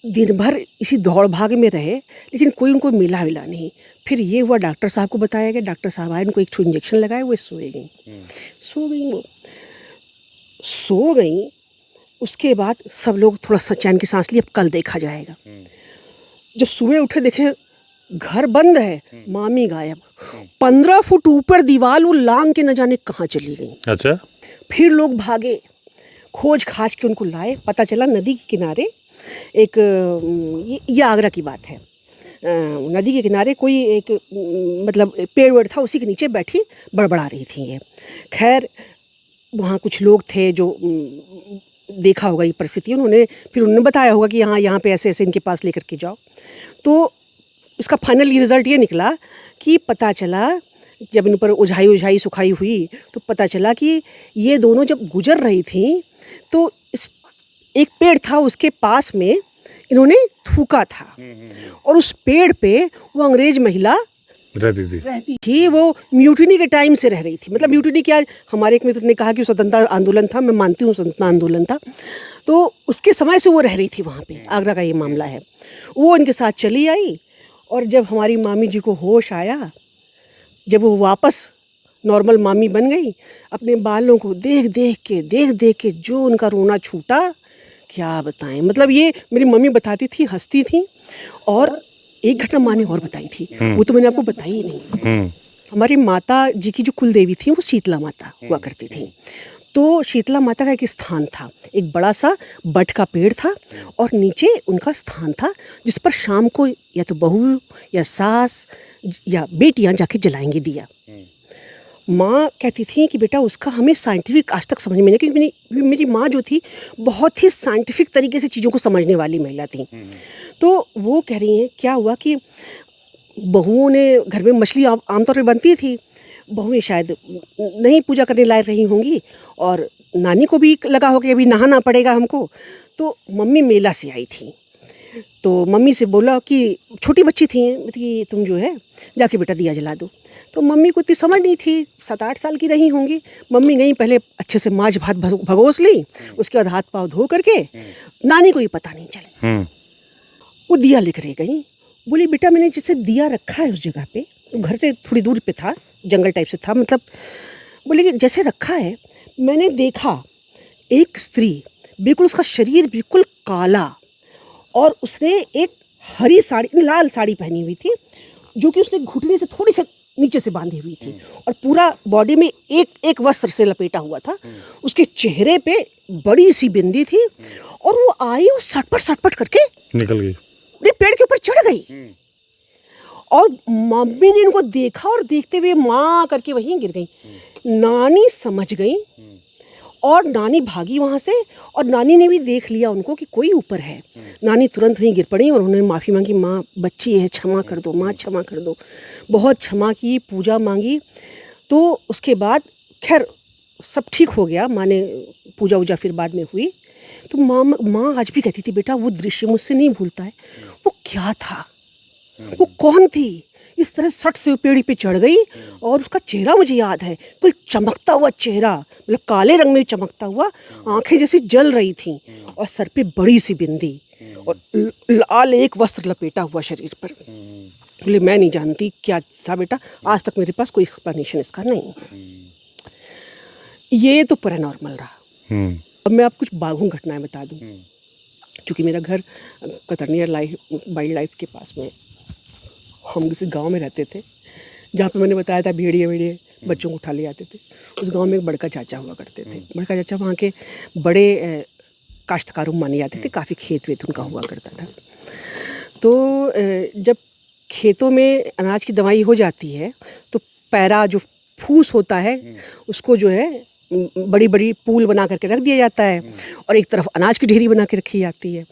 दिन भर इसी दौड़ भाग में रहे, लेकिन कोई उनको मिला नहीं। फिर ये हुआ, डॉक्टर साहब को बताया गया, डॉक्टर साहब आए, उनको एक इंजेक्शन लगाए, वो सो गई। उसके बाद सब लोग थोड़ा सा चैन की सांस ली, अब कल देखा जाएगा। जब सुबह उठे देखे घर बंद है, मामी गायब। 15 फुट ऊपर दीवार वो लांग के न जाने कहाँ चली गई। अच्छा। फिर लोग भागे, खोज खाज के उनको लाए। पता चला नदी के किनारे एक, ये आगरा की बात है, नदी के किनारे कोई एक मतलब पेड़ था, उसी के नीचे बैठी बड़बड़ा रही थी ये। खैर वहाँ कुछ लोग थे जो देखा होगा ये परिस्थिति, उन्होंने बताया होगा कि यहाँ पे ऐसे इनके पास लेकर के जाओ। तो इसका फाइनल रिज़ल्ट ये निकला कि पता चला जब इन पर ओझाई सुखाई हुई तो पता चला कि ये दोनों जब गुजर रही थी तो इस एक पेड़ था, उसके पास में इन्होंने थूका था और उस पेड़ पे वो अंग्रेज महिला रहती थी। वो म्यूटिनी के टाइम से रह रही थी। मतलब म्यूटिनी क्या, हमारे एक मित्र ने कहा कि स्वतंत्रता आंदोलन था, मैं मानती हूँ स्वतंत्रता आंदोलन था, तो उसके समय से वो रह रही थी वहाँ पे। आगरा का ये मामला है। वो इनके साथ चली आई और जब हमारी मामी जी को होश आया, जब वो वापस नॉर्मल मामी बन गई, अपने बालों को देख देख के जो उनका रोना छूटा क्या बताएं, मतलब ये मेरी मम्मी बताती थी, हंसती थी। और एक घटना माँ ने और बताई थी, वो तो मैंने आपको बताई ही नहीं। हमारी माता जी की जो कुल देवी थी वो शीतला माता हुआ करती थी। तो शीतला माता का एक स्थान था, एक बड़ा सा बट का पेड़ था और नीचे उनका स्थान था जिस पर शाम को या तो बहू या सास या बेटियां जाके जलाएंगी दिया। माँ कहती थी कि बेटा उसका हमें साइंटिफिक आज तक समझ में नहीं, क्योंकि मेरी माँ जो थी बहुत ही साइंटिफिक तरीके से चीज़ों को समझने वाली महिला थी। तो वो कह रही हैं क्या हुआ कि बहुओं ने घर में मछली आमतौर पर बनती थी, बहुएं शायद नहीं पूजा करने लायक रही होंगी और नानी को भी लगा हो कि अभी नहाना पड़ेगा हमको। तो मम्मी मेला से आई थी, तो मम्मी से बोला कि छोटी बच्ची थी कि तुम जो है जाके बेटा दिया जला दो। तो मम्मी को इतनी समझ नहीं थी, 7-8 साल की रही होंगी। मम्मी गई, पहले अच्छे से माछ भात भगोस ली, उसके बाद हाथ पाँव धो करके, नानी को ये पता नहीं चली, वो दिया लेकर गई। बोली बेटा मैंने जैसे दिया रखा है उस जगह पे, तो घर से थोड़ी दूर पे था, जंगल टाइप से था, मतलब बोले कि जैसे रखा है मैंने देखा एक स्त्री, बिल्कुल उसका शरीर बिल्कुल काला और उसने एक हरी साड़ी, लाल साड़ी पहनी हुई थी जो कि उसने घुटने से थोड़ी सी नीचे से बांधी हुई थी और पूरा बॉडी में एक वस्त्र से लपेटा हुआ था। उसके चेहरे पे बड़ी सी बिंदी थी और वो आई और सटपट करके निकल गई, पेड़ के ऊपर चढ़ गई। और मम्मी ने इनको देखा और देखते हुए माँ करके वहीं गिर गई। नानी समझ गई और नानी भागी वहाँ से, और नानी ने भी देख लिया उनको कि कोई ऊपर है। नानी तुरंत वहीं गिर पड़ी और उन्होंने माफ़ी मांगी, माँ बच्ची है, क्षमा कर दो माँ, क्षमा कर दो। बहुत क्षमा की, पूजा मांगी। तो उसके बाद खैर सब ठीक हो गया, माँ ने पूजा वूजा फिर बाद में हुई। तो माँ आज भी कहती थी बेटा वो दृश्य मुझसे नहीं भूलता है। वो क्या था, वो कौन थी, इस तरह सट से पेड़ी पे चढ़ गई और उसका चेहरा मुझे याद है, बिल्कुल चमकता हुआ चेहरा, मतलब काले रंग में चमकता हुआ, आंखें जैसी जल रही थीं और सर पे बड़ी सी बिंदी और लाल एक वस्त्र लपेटा हुआ शरीर पर। बोले मैं नहीं जानती क्या था बेटा, आज तक मेरे पास कोई एक्सप्लेनेशन इसका नहीं है। ये तो पैरानॉर्मल रहा। अब मैं आपको कुछ बाघों घटनाएं बता दूं, क्योंकि मेरा घर कतरनिया वाइल्ड लाइफ के पास में, हम किसी गांव में रहते थे जहाँ पे मैंने बताया था भेड़िए बच्चों को उठा ले आते थे। उस गांव में एक बड़का चाचा हुआ करते थे। बड़का चाचा वहाँ के बड़े काश्तकारों माने जाते थे, काफ़ी खेत वेत उनका हुआ करता था। तो जब खेतों में अनाज की दवाई हो जाती है तो पैरा जो फूस होता है उसको जो है बड़ी बड़ी पूल बना करके रख दिया जाता है और एक तरफ अनाज की ढेरी बना के रखी जाती है।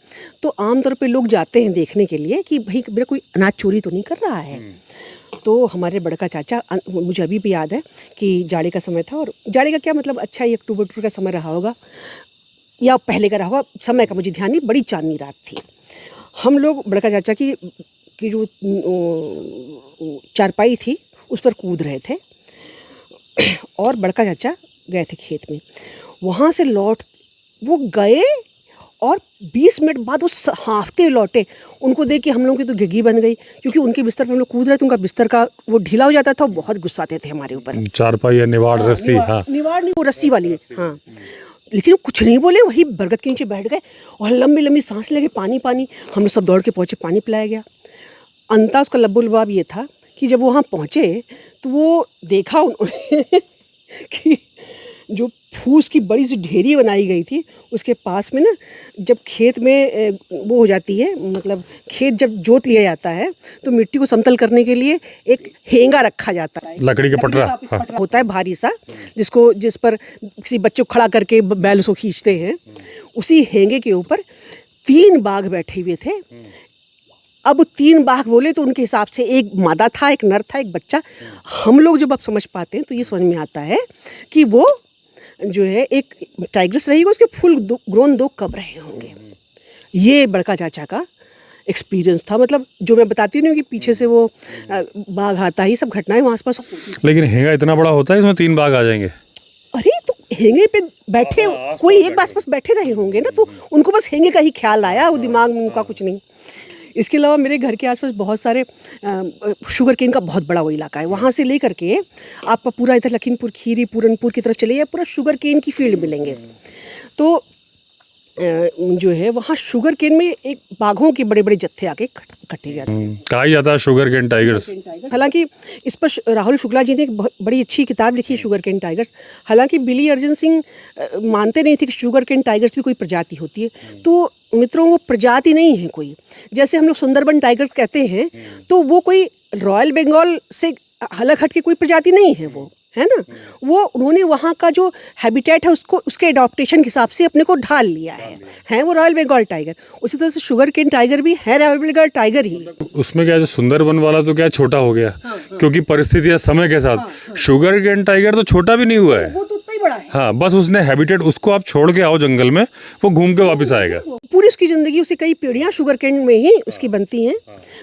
तो आमतौर पे लोग जाते हैं देखने के लिए कि भाई मेरा कोई अनाज चोरी तो नहीं कर रहा है। तो हमारे बड़का चाचा, मुझे अभी भी याद है कि जाड़े का समय था, और जाड़े का क्या मतलब, अच्छा ही अक्टूबर का समय रहा होगा या पहले का रहा होगा, समय का मुझे ध्यान नहीं, बड़ी चांदनी रात थी। हम लोग बड़का चाचा की जो चारपाई थी उस पर कूद रहे थे और बड़का चाचा गए थे खेत में। वहाँ से वो गए और 20 मिनट बाद वो हांफते लौटे। उनको देख के हम लोगों की तो घिघी बन गई, क्योंकि उनके बिस्तर पर हम लोग कूद रहे थे, उनका बिस्तर का वो ढीला हो जाता था, वो बहुत गुस्साते थे हमारे ऊपर। चारपाई या निवाड़ रस्सी, हाँ निवाड़ नहीं, वो रस्सी वाली, हाँ। लेकिन वो कुछ नहीं बोले, वही बरगद के नीचे बैठ गए और लंबी लंबी सांस लगे, पानी पानी। हम लोग सब दौड़ के पहुँचे, पानी पिलाया गया। अंता उसका लब्बो लबाब ये था कि जब वहाँ पहुँचे तो वो देखा उन्होंने कि जो फूस की बड़ी सी ढेरी बनाई गई थी उसके पास में ना, जब खेत में वो हो जाती है, मतलब खेत जब जोत लिया जाता है तो मिट्टी को समतल करने के लिए एक हेंगा रखा जाता है, लकड़ी का पटरा होता है भारी सा, जिस पर किसी बच्चे को खड़ा करके बैल उसको खींचते हैं। उसी हेंगे के ऊपर 3 बाघ बैठे हुए थे। अब 3 बाघ बोले तो उनके हिसाब से एक मादा था, एक नर था, एक बच्चा। हम लोग जब अब समझ पाते हैं तो ये समझ में आता है कि वो जो है एक टाइग्रेस रहेगी, उसके फुल ग्रोन 2 कब रहे होंगे। ये बड़का चाचा का एक्सपीरियंस था। मतलब जो मैं बताती नहीं हूँ कि पीछे से वो बाघ आता ही, सब घटनाएं वहाँ आसपास। लेकिन हेंगा इतना बड़ा होता है, इसमें 3 बाघ आ जाएंगे? अरे तो हेंगे पे बैठे कोई एक आसपास बैठे रहे होंगे ना, तो उनको बस हेंगे का ही ख्याल आया, वो दिमाग में उनका कुछ नहीं। इसके अलावा मेरे घर के आसपास बहुत सारे शुगर केन का बहुत बड़ा वो इलाका है। वहाँ से लेकर के आपका पूरा इधर लखीमपुर खीरी, पूरनपुर की तरफ चले जाए, पूरा शुगर केन की फील्ड मिलेंगे। तो जो है वहाँ शुगर केन में एक बाघों के बड़े बड़े जत्थे आके इकट्ठे जाते हैं। कहा ही जाता है शुगर केन टाइगर्स। हालांकि इस पर राहुल शुक्ला जी ने एक बड़ी अच्छी किताब लिखी है शुगर केन टाइगर्स। हालांकि बिली अर्जुन सिंह मानते नहीं थे कि शुगर केन टाइगर्स भी कोई प्रजाति होती है। तो मित्रों, वो प्रजाति नहीं है कोई। जैसे हम लोग सुंदरबन टाइगर कहते हैं, तो वो कोई रॉयल बंगाल से अलग हट के कोई प्रजाति नहीं है, वो है ना। वो उन्होंने वहाँ का जो हैबिटेट है उसको उसके एडॉप्टेशन के हिसाब से अपने को ढाल लिया है वो रॉयल बंगाल टाइगर। उसी तरह से शुगर केन टाइगर भी है रॉयल बंगाल टाइगर ही। उसमें क्या, जो सुंदरबन वाला तो क्या छोटा हो गया, क्योंकि परिस्थितियां समय के साथ। शुगर केन टाइगर तो छोटा भी नहीं हुआ है, वो तो उतना ही बड़ा है। हाँ, बस उसने हैबिटेट, उसको आप छोड़ के आओ जंगल में, वो घूम के वापस आएगा। पूरी उसकी जिंदगी, उसे कई पीढ़ियां शुगर केन में ही उसकी बनती हैं।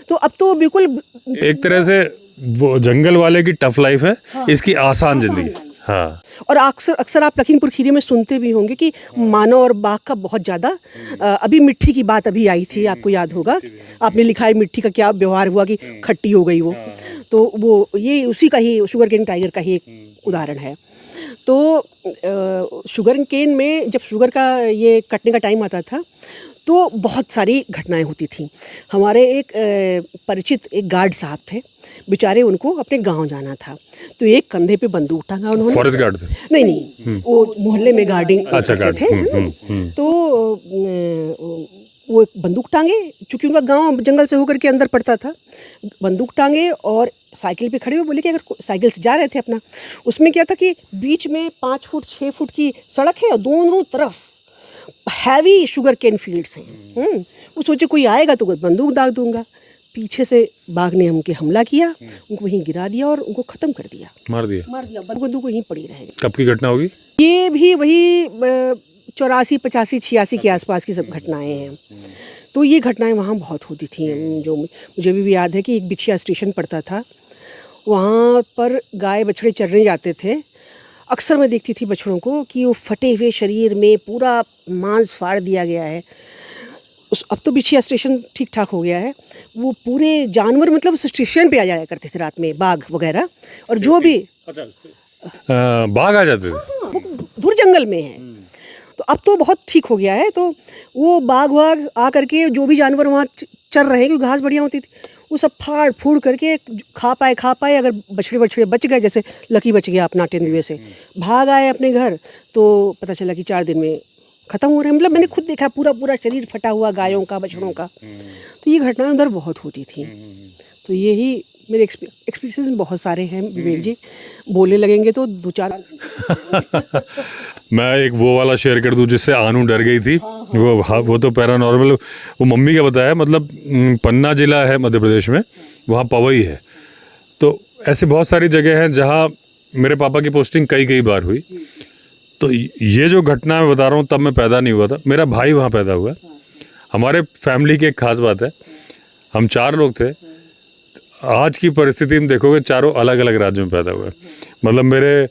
तो अब तो बिल्कुल एक तरह से वो जंगल वाले की टफ लाइफ है, इसकी आसान जिंदगी। हाँ, और अक्सर आप लखीमपुर खीरी में सुनते भी होंगे कि मानव और बाघ का बहुत ज़्यादा। अभी मिट्टी की बात अभी आई थी, आपको याद होगा, आपने लिखा है मिट्टी का क्या व्यवहार हुआ कि खट्टी हो गई वो। तो वो ये उसी का ही, शुगर केन टाइगर का ही एक उदाहरण है। तो शुगर केन में जब शुगर का ये कटने का टाइम आता था तो बहुत सारी घटनाएं होती थी। हमारे एक परिचित एक गार्ड साहब थे, बेचारे उनको अपने गांव जाना था। तो एक कंधे पे बंदूक टांगा उन्होंने। फॉरेस्ट गार्ड थे? नहीं, वो मोहल्ले में गार्डिंग करते थे, है ना। तो वो एक बंदूक टांगे, चूँकि उनका गांव जंगल से होकर के अंदर पड़ता था। बंदूक टांगे और साइकिल पे खड़े हुए, बोले कि अगर साइकिल से जा रहे थे अपना, उसमें क्या था कि बीच में 5 फुट 6 फुट की सड़क है और दोनों तरफ हैवी शुगर केन फील्ड्स हैं। वो सोचे कोई आएगा तो बंदूक दाग दूंगा। पीछे से बाघ ने हमके हमला किया, उनको वहीं गिरा दिया और उनको ख़त्म कर दिया, मार दिया। बंदूक वहीं पड़ी रहेगी। कब की घटना होगी ये? भी वही 84 85 86 के आसपास की सब घटनाएं हैं। तो ये घटनाएं वहाँ बहुत होती थी। जो मुझे भी याद है कि एक बिछिया स्टेशन पड़ता था, वहाँ पर गाय बछड़े चरने जाते थे। अक्सर मैं देखती थी बछड़ों को कि वो फटे हुए शरीर में पूरा मांस फाड़ दिया गया है। अब तो बिछिया स्टेशन ठीक ठाक हो गया है। वो पूरे जानवर मतलब उस स्टेशन पे आ जाया करते थे रात में, बाघ वगैरह, और जो भी बाघ आ जाते थे। हाँ, वो दूर जंगल में है। तो अब तो बहुत ठीक हो गया है। तो वो बाघ आ करके जो भी जानवर वहाँ चर रहे हैं, क्योंकि घास बढ़िया होती थी, वो सब फाड़ फूड़ करके खा पाए। अगर बछड़े बच गए, जैसे लकी बच गया अपना तेंदुए से, भाग आए अपने घर, तो पता चला कि 4 दिन में ख़त्म हो रहे हैं। मतलब मैंने खुद देखा पूरा शरीर फटा हुआ गायों का, बछड़ों का। तो ये घटनाएं उधर बहुत होती थी। तो यही मेरे एक्सपीरियंस बहुत सारे हैं विवेक जी, बोलने लगेंगे तो 2-4। मैं एक वो वाला शेयर कर दूं जिससे आनू डर गई थी। वो तो पैरानॉर्मल, वो मम्मी का बताया। मतलब पन्ना जिला है मध्य प्रदेश में, वहाँ पवई है। तो ऐसे बहुत सारी जगह हैं जहाँ मेरे पापा की पोस्टिंग कई बार हुई। तो ये जो घटना मैं बता रहा हूँ, तब मैं पैदा नहीं हुआ था, मेरा भाई वहाँ पैदा हुआ। हमारे फैमिली की एक खास बात है, हम 4 लोग थे। आज की परिस्थिति में देखोगे, चारों अलग अलग राज्यों में पैदा हुए। मतलब मेरे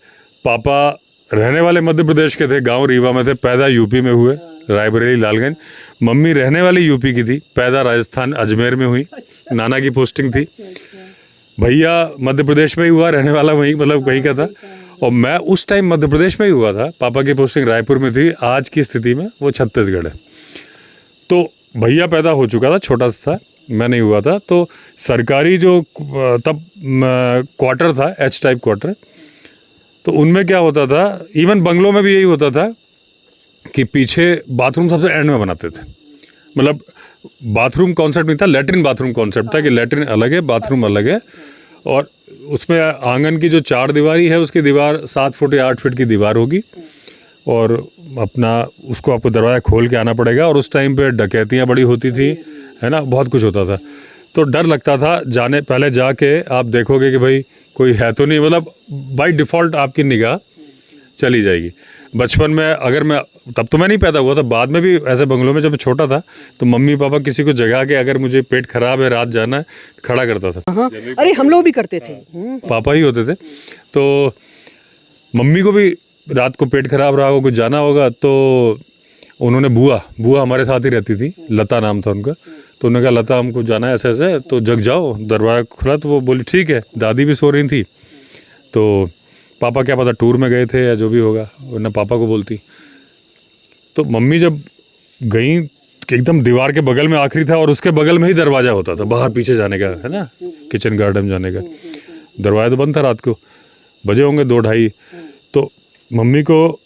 पापा रहने वाले मध्य प्रदेश के थे, गांव रीवा में थे, पैदा यूपी में हुए, रायबरेली लालगंज। मम्मी रहने वाली यूपी की थी, पैदा राजस्थान अजमेर में हुई, नाना की पोस्टिंग थी। भैया मध्य प्रदेश में ही हुआ, रहने वाला वहीं, मतलब वहीं का था। और मैं उस टाइम मध्य प्रदेश में ही हुआ था, पापा की पोस्टिंग रायपुर में थी। आज की स्थिति में वो छत्तीसगढ़ है। तो भैया पैदा हो चुका था, छोटा सा था, मैं नहीं हुआ था। तो सरकारी जो तब क्वार्टर था, एच टाइप क्वार्टर, तो उनमें क्या होता था, इवन बंगलों में भी यही होता था कि पीछे बाथरूम सबसे एंड में बनाते थे। मतलब बाथरूम कॉन्सेप्ट नहीं था, लेटरिन बाथरूम कॉन्सेप्ट था कि लेटरिन अलग है, बाथरूम अलग है। और उसमें आंगन की जो 4 दीवारी है, उसकी दीवार 7 फुट या 8 फीट की दीवार होगी, और अपना उसको आपको दरवाज़ा खोल के आना पड़ेगा। और उस टाइम पे डकैतियाँ बड़ी होती थी, है ना, बहुत कुछ होता था। तो डर लगता था जाने, पहले जाके आप देखोगे कि भाई कोई है तो नहीं, मतलब बाय डिफ़ॉल्ट आपकी निगाह चली जाएगी। बचपन में अगर मैं, तब तो मैं नहीं पैदा हुआ था, बाद में भी ऐसे बंगलों में जब मैं छोटा था, तो मम्मी पापा किसी को जगा के, अगर मुझे पेट खराब है, रात जाना है, खड़ा करता था। हाँ, अरे हम लोग भी करते थे। पापा ही होते थे। तो मम्मी को भी रात को पेट खराब रहा हो, कुछ जाना होगा, तो उन्होंने बुआ हमारे साथ ही रहती थी, लता नाम था उनका। तो उन्होंने कहा, लता हमको जाना है ऐसे ऐसे, तो जग जाओ। दरवाज़ा खुला तो वो बोली ठीक है। दादी भी सो रही थी। तो पापा क्या पता टूर में गए थे या जो भी होगा, वरना पापा को बोलती। तो मम्मी जब गई कि एकदम दीवार के बगल में आखिरी था और उसके बगल में ही दरवाज़ा होता था बाहर पीछे जाने का, है ना, किचन गार्डन जाने का। दरवाज़ा तो बंद था, रात को बजे होंगे 2-2:30। तो मम्मी को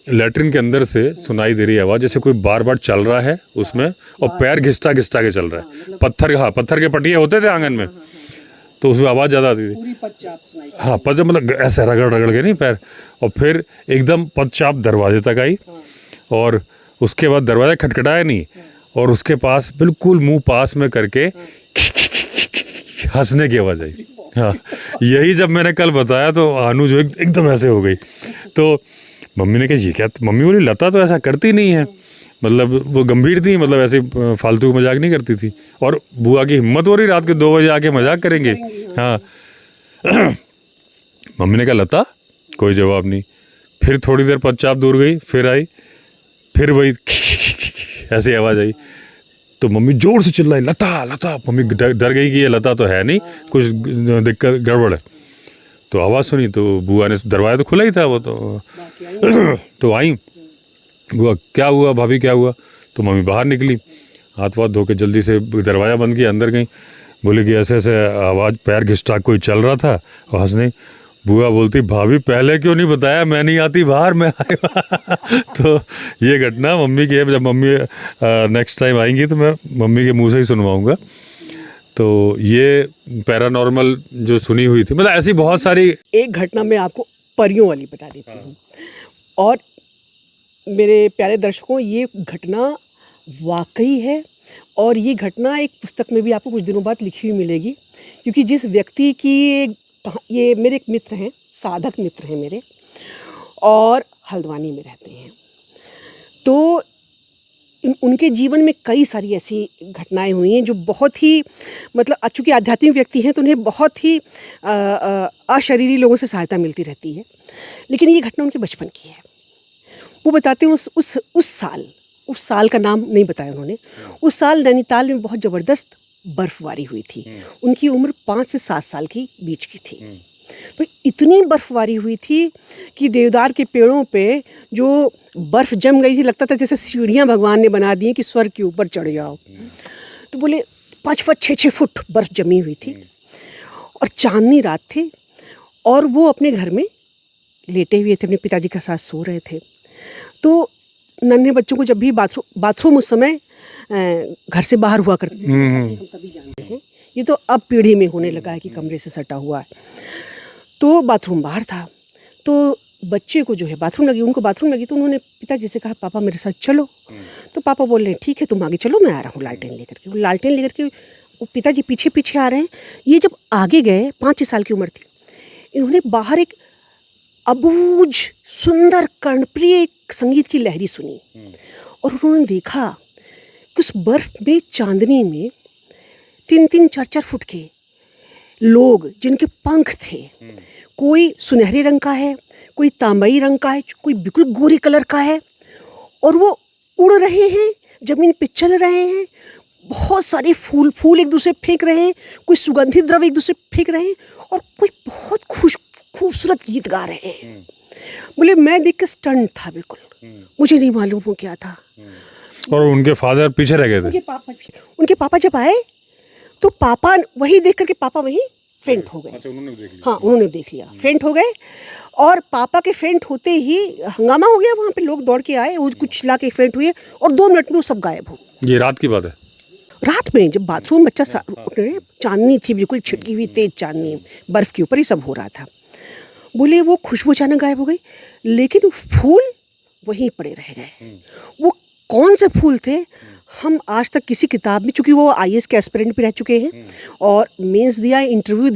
लैट्रिन के अंदर से सुनाई दे रही है आवाज़, जैसे कोई बार बार चल रहा है उसमें और पैर घिसटा घिसटा के चल रहा है। पत्थर के पटिए होते थे आंगन में, तो उसमें आवाज़ ज़्यादा आती थी। हाँ, पद मतलब ऐसे रगड़ रगड़ के नहीं पैर, और फिर एकदम पदचाप दरवाजे तक आई, और उसके बाद दरवाज़ा खटखटाया नहीं, और उसके पास बिल्कुल मुंह पास में करके हंसने की आवाज़ आई। हाँ, यही जब मैंने कल बताया तो आनू जो एकदम ऐसे हो गई। तो मम्मी ने कहा ये क्या, मम्मी बोली लता तो ऐसा करती नहीं है, मतलब वो गंभीर थी, मतलब ऐसे फालतू मजाक नहीं करती थी। और बुआ की हिम्मत हो रही रात के 2 बजे आके मजाक करेंगे। हाँ मम्मी ने कहा लता, कोई जवाब नहीं। फिर थोड़ी देर पदचाप दूर गई, फिर आई, फिर वही ऐसी आवाज़ आई। तो मम्मी जोर से चिल्लाई लता लता। मम्मी डर गई कि ये लता तो है नहीं, कुछ दिक्कत गड़बड़ है। तो आवाज़ सुनी तो बुआ ने, दरवाज़ा तो खुला ही था वो तो आई बुआ, क्या हुआ भाभी, क्या हुआ? तो मम्मी बाहर निकली, हाथ वाथ धो के जल्दी से दरवाज़ा बंद किया, अंदर गई। बोली कि ऐसे ऐसे आवाज़, पैर घिसटा कोई चल रहा था और हंसने। बुआ बोलती भाभी पहले क्यों नहीं बताया, मैं नहीं आती बाहर, मैं आया। तो ये घटना मम्मी की है। जब मम्मी नेक्स्ट टाइम आएंगी तो मैं मम्मी के मुंह से ही सुनवाऊँगा। तो ये पैरानॉर्मल जो सुनी हुई थी, मतलब ऐसी बहुत सारी। एक घटना मैं आपको परियों वाली बता देती हूँ। और मेरे प्यारे दर्शकों, ये घटना वाकई है, और ये घटना एक पुस्तक में भी आपको कुछ दिनों बाद लिखी हुई मिलेगी। क्योंकि जिस व्यक्ति की ये मेरे एक मित्र हैं, साधक मित्र हैं मेरे, और हल्द्वानी में रहते हैं। तो उनके जीवन में कई सारी ऐसी घटनाएं हुई हैं जो बहुत ही, मतलब चूँकि आध्यात्मिक व्यक्ति हैं तो उन्हें बहुत ही अशरीरी लोगों से सहायता मिलती रहती है। लेकिन ये घटना उनके बचपन की है। वो बताते हैं उस साल का नाम नहीं बताया उन्होंने। उस साल नैनीताल में बहुत ज़बरदस्त बर्फबारी हुई थी। उनकी उम्र 5 से 7 साल की बीच की थी। तो इतनी बर्फबारी हुई थी कि देवदार के पेड़ों पे जो बर्फ़ जम गई थी, लगता था जैसे सीढ़ियाँ भगवान ने बना दी हैं कि स्वर्ग के ऊपर चढ़ जाओ। तो बोले 5 फुट 6 फुट बर्फ़ जमी हुई थी, और चांदनी रात थी, और वो अपने घर में लेटे हुए थे, अपने पिताजी के साथ सो रहे थे। तो नन्हे बच्चों को जब भी बाथरूम उस समय घर से बाहर हुआ करते थे, हम सभी जानते हैं। ये तो अब पीढ़ी में होने लगा है कि कमरे से सटा हुआ है। तो बाथरूम बाहर था, तो बच्चे को जो है बाथरूम लगी, उनको बाथरूम लगी, तो उन्होंने पिताजी से कहा पापा मेरे साथ चलो। तो पापा बोल रहे हैं ठीक है तुम आगे चलो, मैं आ रहा हूँ लालटेन लेकर के। वो लालटेन लेकर के वो पिताजी पीछे पीछे आ रहे हैं। ये जब आगे गए, 5 साल की उम्र थी, इन्होंने बाहर एक अबूझ सुंदर कर्णप्रिय संगीत की लहरी सुनी, और उन्होंने देखा कि उस बर्फ में, चांदनी में 3-3 4-4 फुट के लोग जिनके पंख थे, कोई सुनहरे रंग का है, कोई तांबई रंग का है, कोई बिल्कुल गोरे कलर का है, और वो उड़ रहे हैं, ज़मीन पे चल रहे हैं। बहुत सारे फूल एक दूसरे फेंक रहे हैं, कोई सुगंधित द्रव्य एक दूसरे फेंक रहे हैं, और कोई बहुत खूबसूरत गीत गा रहे हैं। बोले मैं देख के स्टन था, बिल्कुल मुझे नहीं मालूम हो क्या था। और उनके फादर पीछे रह गए थे। उनके पापा जब आए तो पापा वही देख करके पापा वही फेंट हो गए। अच्छा, उन्होंने देख लिया। हाँ, उन्होंने देख लिया, फेंट हो गए। और पापा के फेंट होते ही हंगामा हो गया, वहाँ पे लोग दौड़ के आए, वो कुछ ला के फेंट हुए, और 2 मिनट में वो सब गायब हो। ये रात की बात है? रात में जब बाथरूम बच्चा चांदनी थी, बिल्कुल छिटकी हुई तेज चांदनी, बर्फ़ के ऊपर ही सब हो रहा था। बोले वो खुशबू अचानक गायब हो गई, लेकिन फूल वहीं पड़े रह गए। वो कौन से फूल थे हम आज तक किसी किताब में, चूँकि वो IAS के एस्पिरेंट भी रह चुके हैं और मेंस दिया, इंटरव्यू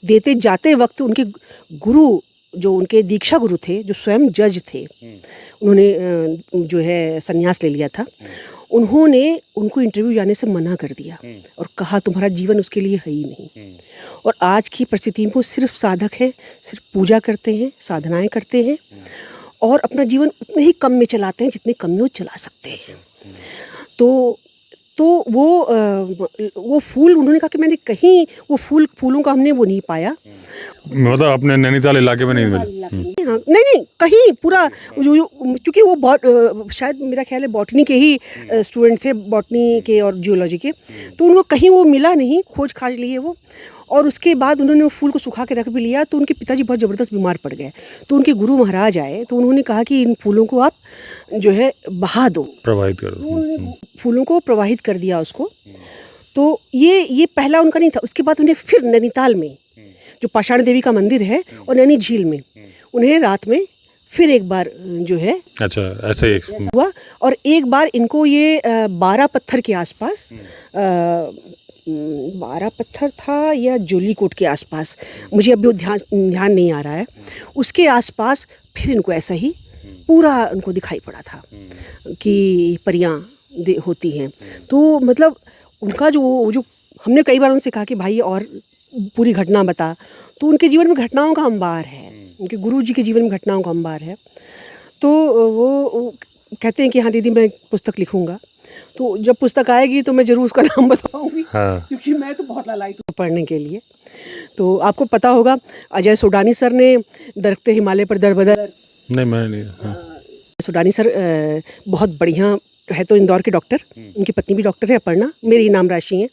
देते जाते वक्त उनके गुरु, जो उनके दीक्षा गुरु थे, जो स्वयं जज थे, उन्होंने जो है संन्यास ले लिया था, उन्होंने उनको इंटरव्यू जाने से मना कर दिया और कहा तुम्हारा जीवन उसके लिए है ही नहीं। और आज की परिस्थिति में वो सिर्फ साधक हैं, सिर्फ पूजा करते हैं, साधनाएं करते हैं, और अपना जीवन उतने ही कम में चलाते हैं जितने कम में वो चला सकते हैं। तो तो वो फूल उन्होंने कहा कि मैंने कहीं वो फूलों का हमने वो नहीं पाया। मतलब अपने नैनीताल इलाके में नहीं मिली? हाँ, नहीं कहीं पूरा क्योंकि वो शायद मेरा ख्याल है बॉटनी के ही स्टूडेंट थे, बॉटनी के और जियोलॉजी के, तो उनको कहीं वो मिला नहीं, खोज खाज लिए वो। और उसके बाद उन्होंने वो फूल को सुखा के रख भी लिया, तो उनके पिताजी बहुत ज़बरदस्त बीमार पड़ गए। तो उनके गुरु महाराज आए, तो उन्होंने कहा कि इन फूलों को आप जो है बहा दो, प्रवाहित कर दो। उन्होंने फूलों को प्रवाहित कर दिया उसको। तो ये पहला उनका नहीं था। उसके बाद उन्हें फिर नैनीताल में जो पाषाण देवी का मंदिर है और नैनी झील में उन्हें रात में फिर एक बार जो है अच्छा ऐसे हुआ। और एक बार इनको ये 12 पत्थर के आसपास 12 पत्थर था या जोलीकोट के आसपास, मुझे अभी ध्यान नहीं आ रहा है, उसके आसपास फिर इनको ऐसा ही पूरा उनको दिखाई पड़ा था कि परियां होती हैं। तो मतलब उनका जो हमने कई बार उनसे कहा कि भाई और पूरी घटना बता, तो उनके जीवन में घटनाओं का अंबार है, उनके गुरुजी के जीवन में घटनाओं का अंबार है। तो वो कहते हैं कि हाँ दीदी मैं पुस्तक लिखूंगा, तो जब पुस्तक आएगी तो मैं ज़रूर उसका नाम बताऊंगी। हाँ। क्योंकि मैं तो बहुत लालायित हूँ पढ़ने के लिए। तो आपको पता होगा अजय सोडानी सर ने दरख्ते हिमालय पर दरबदर, नहीं मैं नहीं, हाँ। सोडानी सर बहुत बढ़िया है, तो इंदौर के डॉक्टर, उनकी पत्नी भी डॉक्टर है अपर्णा, मेरी नाम राशि हैं।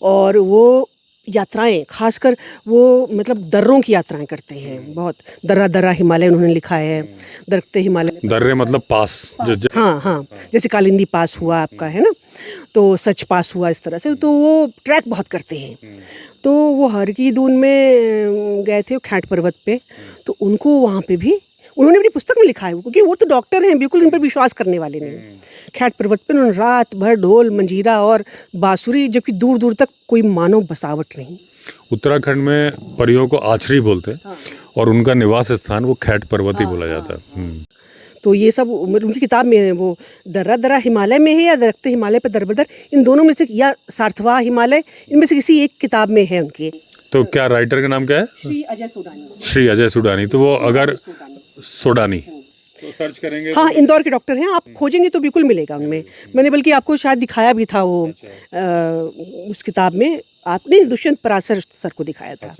और वो यात्राएं खासकर वो मतलब दर्रों की यात्राएं करते हैं बहुत। दर्रा हिमालय उन्होंने लिखा है, दरख्ते हिमालय, दर्रे मतलब पास। हाँ जैसे कालिंदी पास हुआ आपका, है ना, तो सच पास हुआ, इस तरह से। तो वो ट्रैक बहुत करते हैं। तो वो हरकीदून में गए थे खैट पर्वत पे, तो उनको वहाँ पे भी उन्होंने अपनी पुस्तक में लिखा है, क्योंकि वो तो डॉक्टर हैं, बिल्कुल इन पर विश्वास करने वाले नहीं। खैट पर्वत पे उन्होंने रात भर ढोल मंजीरा और बांसुरी, जबकि दूर दूर तक कोई मानव बसावट नहीं। उत्तराखंड में परियों को आछरी बोलते हैं। हाँ। और उनका निवास स्थान वो खैट पर्वत ही बोला जाता है। तो ये सब उनकी किताब में है। वो दर्रा हिमालय में है या दरख्ते हिमालय पर दरबदर, इन दोनों में से, या सार्थवा हिमालय, इनमें से किसी एक किताब में है उनके। तो क्या राइटर का नाम क्या है? श्री अजय सुडानी। तो वो अगर सोडानी तो सर्च करेंगे, हाँ, इंदौर के डॉक्टर हैं, आप खोजेंगे तो बिल्कुल मिलेगा उनमें। मैंने बल्कि आपको शायद दिखाया भी था वो उस किताब में, आपने दुष्यंत पराशर सर को दिखाया था।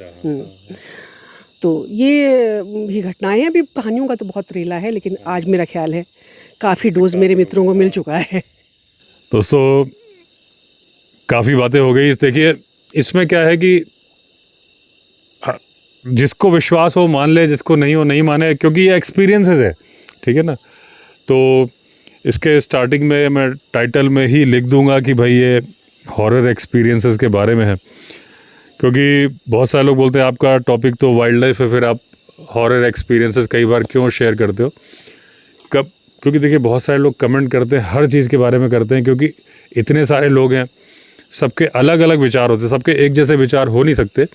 तो ये भी घटनाएं हैं। अभी कहानियों का तो बहुत रेला है, लेकिन आज मेरा ख्याल है काफ़ी डोज मेरे मित्रों को मिल चुका है। दोस्तों काफ़ी बातें हो गई। देखिए इसमें क्या है कि जिसको विश्वास हो मान ले, जिसको नहीं हो नहीं माने, क्योंकि ये एक्सपीरियंसेस है, ठीक है ना। तो इसके स्टार्टिंग में मैं टाइटल में ही लिख दूंगा कि भाई ये हॉरर एक्सपीरियंसेस के बारे में है, क्योंकि बहुत सारे लोग बोलते हैं आपका टॉपिक तो वाइल्ड लाइफ है, फिर आप हॉरर एक्सपीरियंसेस कई बार क्यों शेयर करते हो? क्योंकि देखिए बहुत सारे लोग कमेंट करते हैं, हर चीज़ के बारे में करते हैं, क्योंकि इतने सारे लोग हैं, सबके अलग अलग विचार होते हैं, सबके एक जैसे विचार हो नहीं सकते।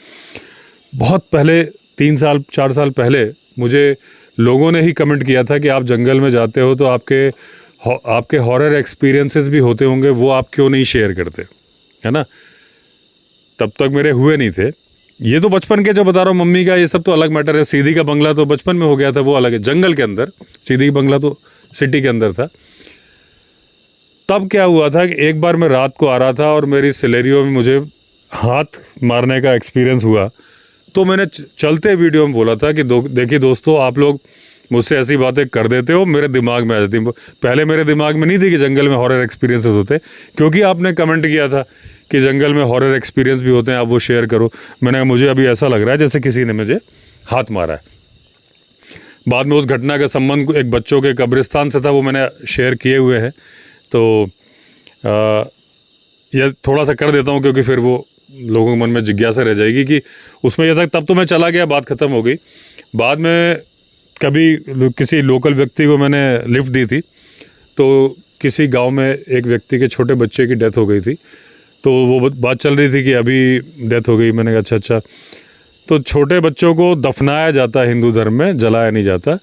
बहुत पहले 3 साल 4 साल पहले मुझे लोगों ने ही कमेंट किया था कि आप जंगल में जाते हो तो आपके हॉरर एक्सपीरियंसेस भी होते होंगे, वो आप क्यों नहीं शेयर करते, है ना। तब तक मेरे हुए नहीं थे। ये तो बचपन के जो बता रहा हूँ, मम्मी का ये सब तो अलग मैटर है। सीधी का बंगला तो बचपन में हो गया था, वो अलग है, जंगल के अंदर। सीधी का बंगला तो सिटी के अंदर था। तब क्या हुआ था कि एक बार मैं रात को आ रहा था और मेरी सिलेरियो में मुझे हाथ मारने का एक्सपीरियंस हुआ। तो मैंने चलते वीडियो में बोला था कि देखिए दोस्तों, आप लोग मुझसे ऐसी बातें कर देते हो, मेरे दिमाग में आ जाती। पहले मेरे दिमाग में नहीं थी कि जंगल में हॉरर एक्सपीरियंसेस होते, क्योंकि आपने कमेंट किया था कि जंगल में हॉरर एक्सपीरियंस भी होते हैं, आप वो शेयर करो। मैंने कहा मुझे अभी ऐसा लग रहा है जैसे किसी ने मुझे हाथ मारा है। बाद में उस घटना का संबंध एक बच्चों के कब्रिस्तान से था, वो मैंने शेयर किए हुए हैं। तो यह थोड़ा सा कर देता हूँ, क्योंकि फिर वो लोगों के मन में जिज्ञासा रह जाएगी कि उसमें यह था। तब तो मैं चला गया, बात ख़त्म हो गई। बाद में कभी किसी लोकल व्यक्ति को मैंने लिफ्ट दी थी, तो किसी गांव में एक व्यक्ति के छोटे बच्चे की डेथ हो गई थी। तो वो बात चल रही थी कि अभी डेथ हो गई। मैंने कहा अच्छा। तो छोटे बच्चों को दफनाया जाता है हिंदू धर्म में, जलाया नहीं जाता।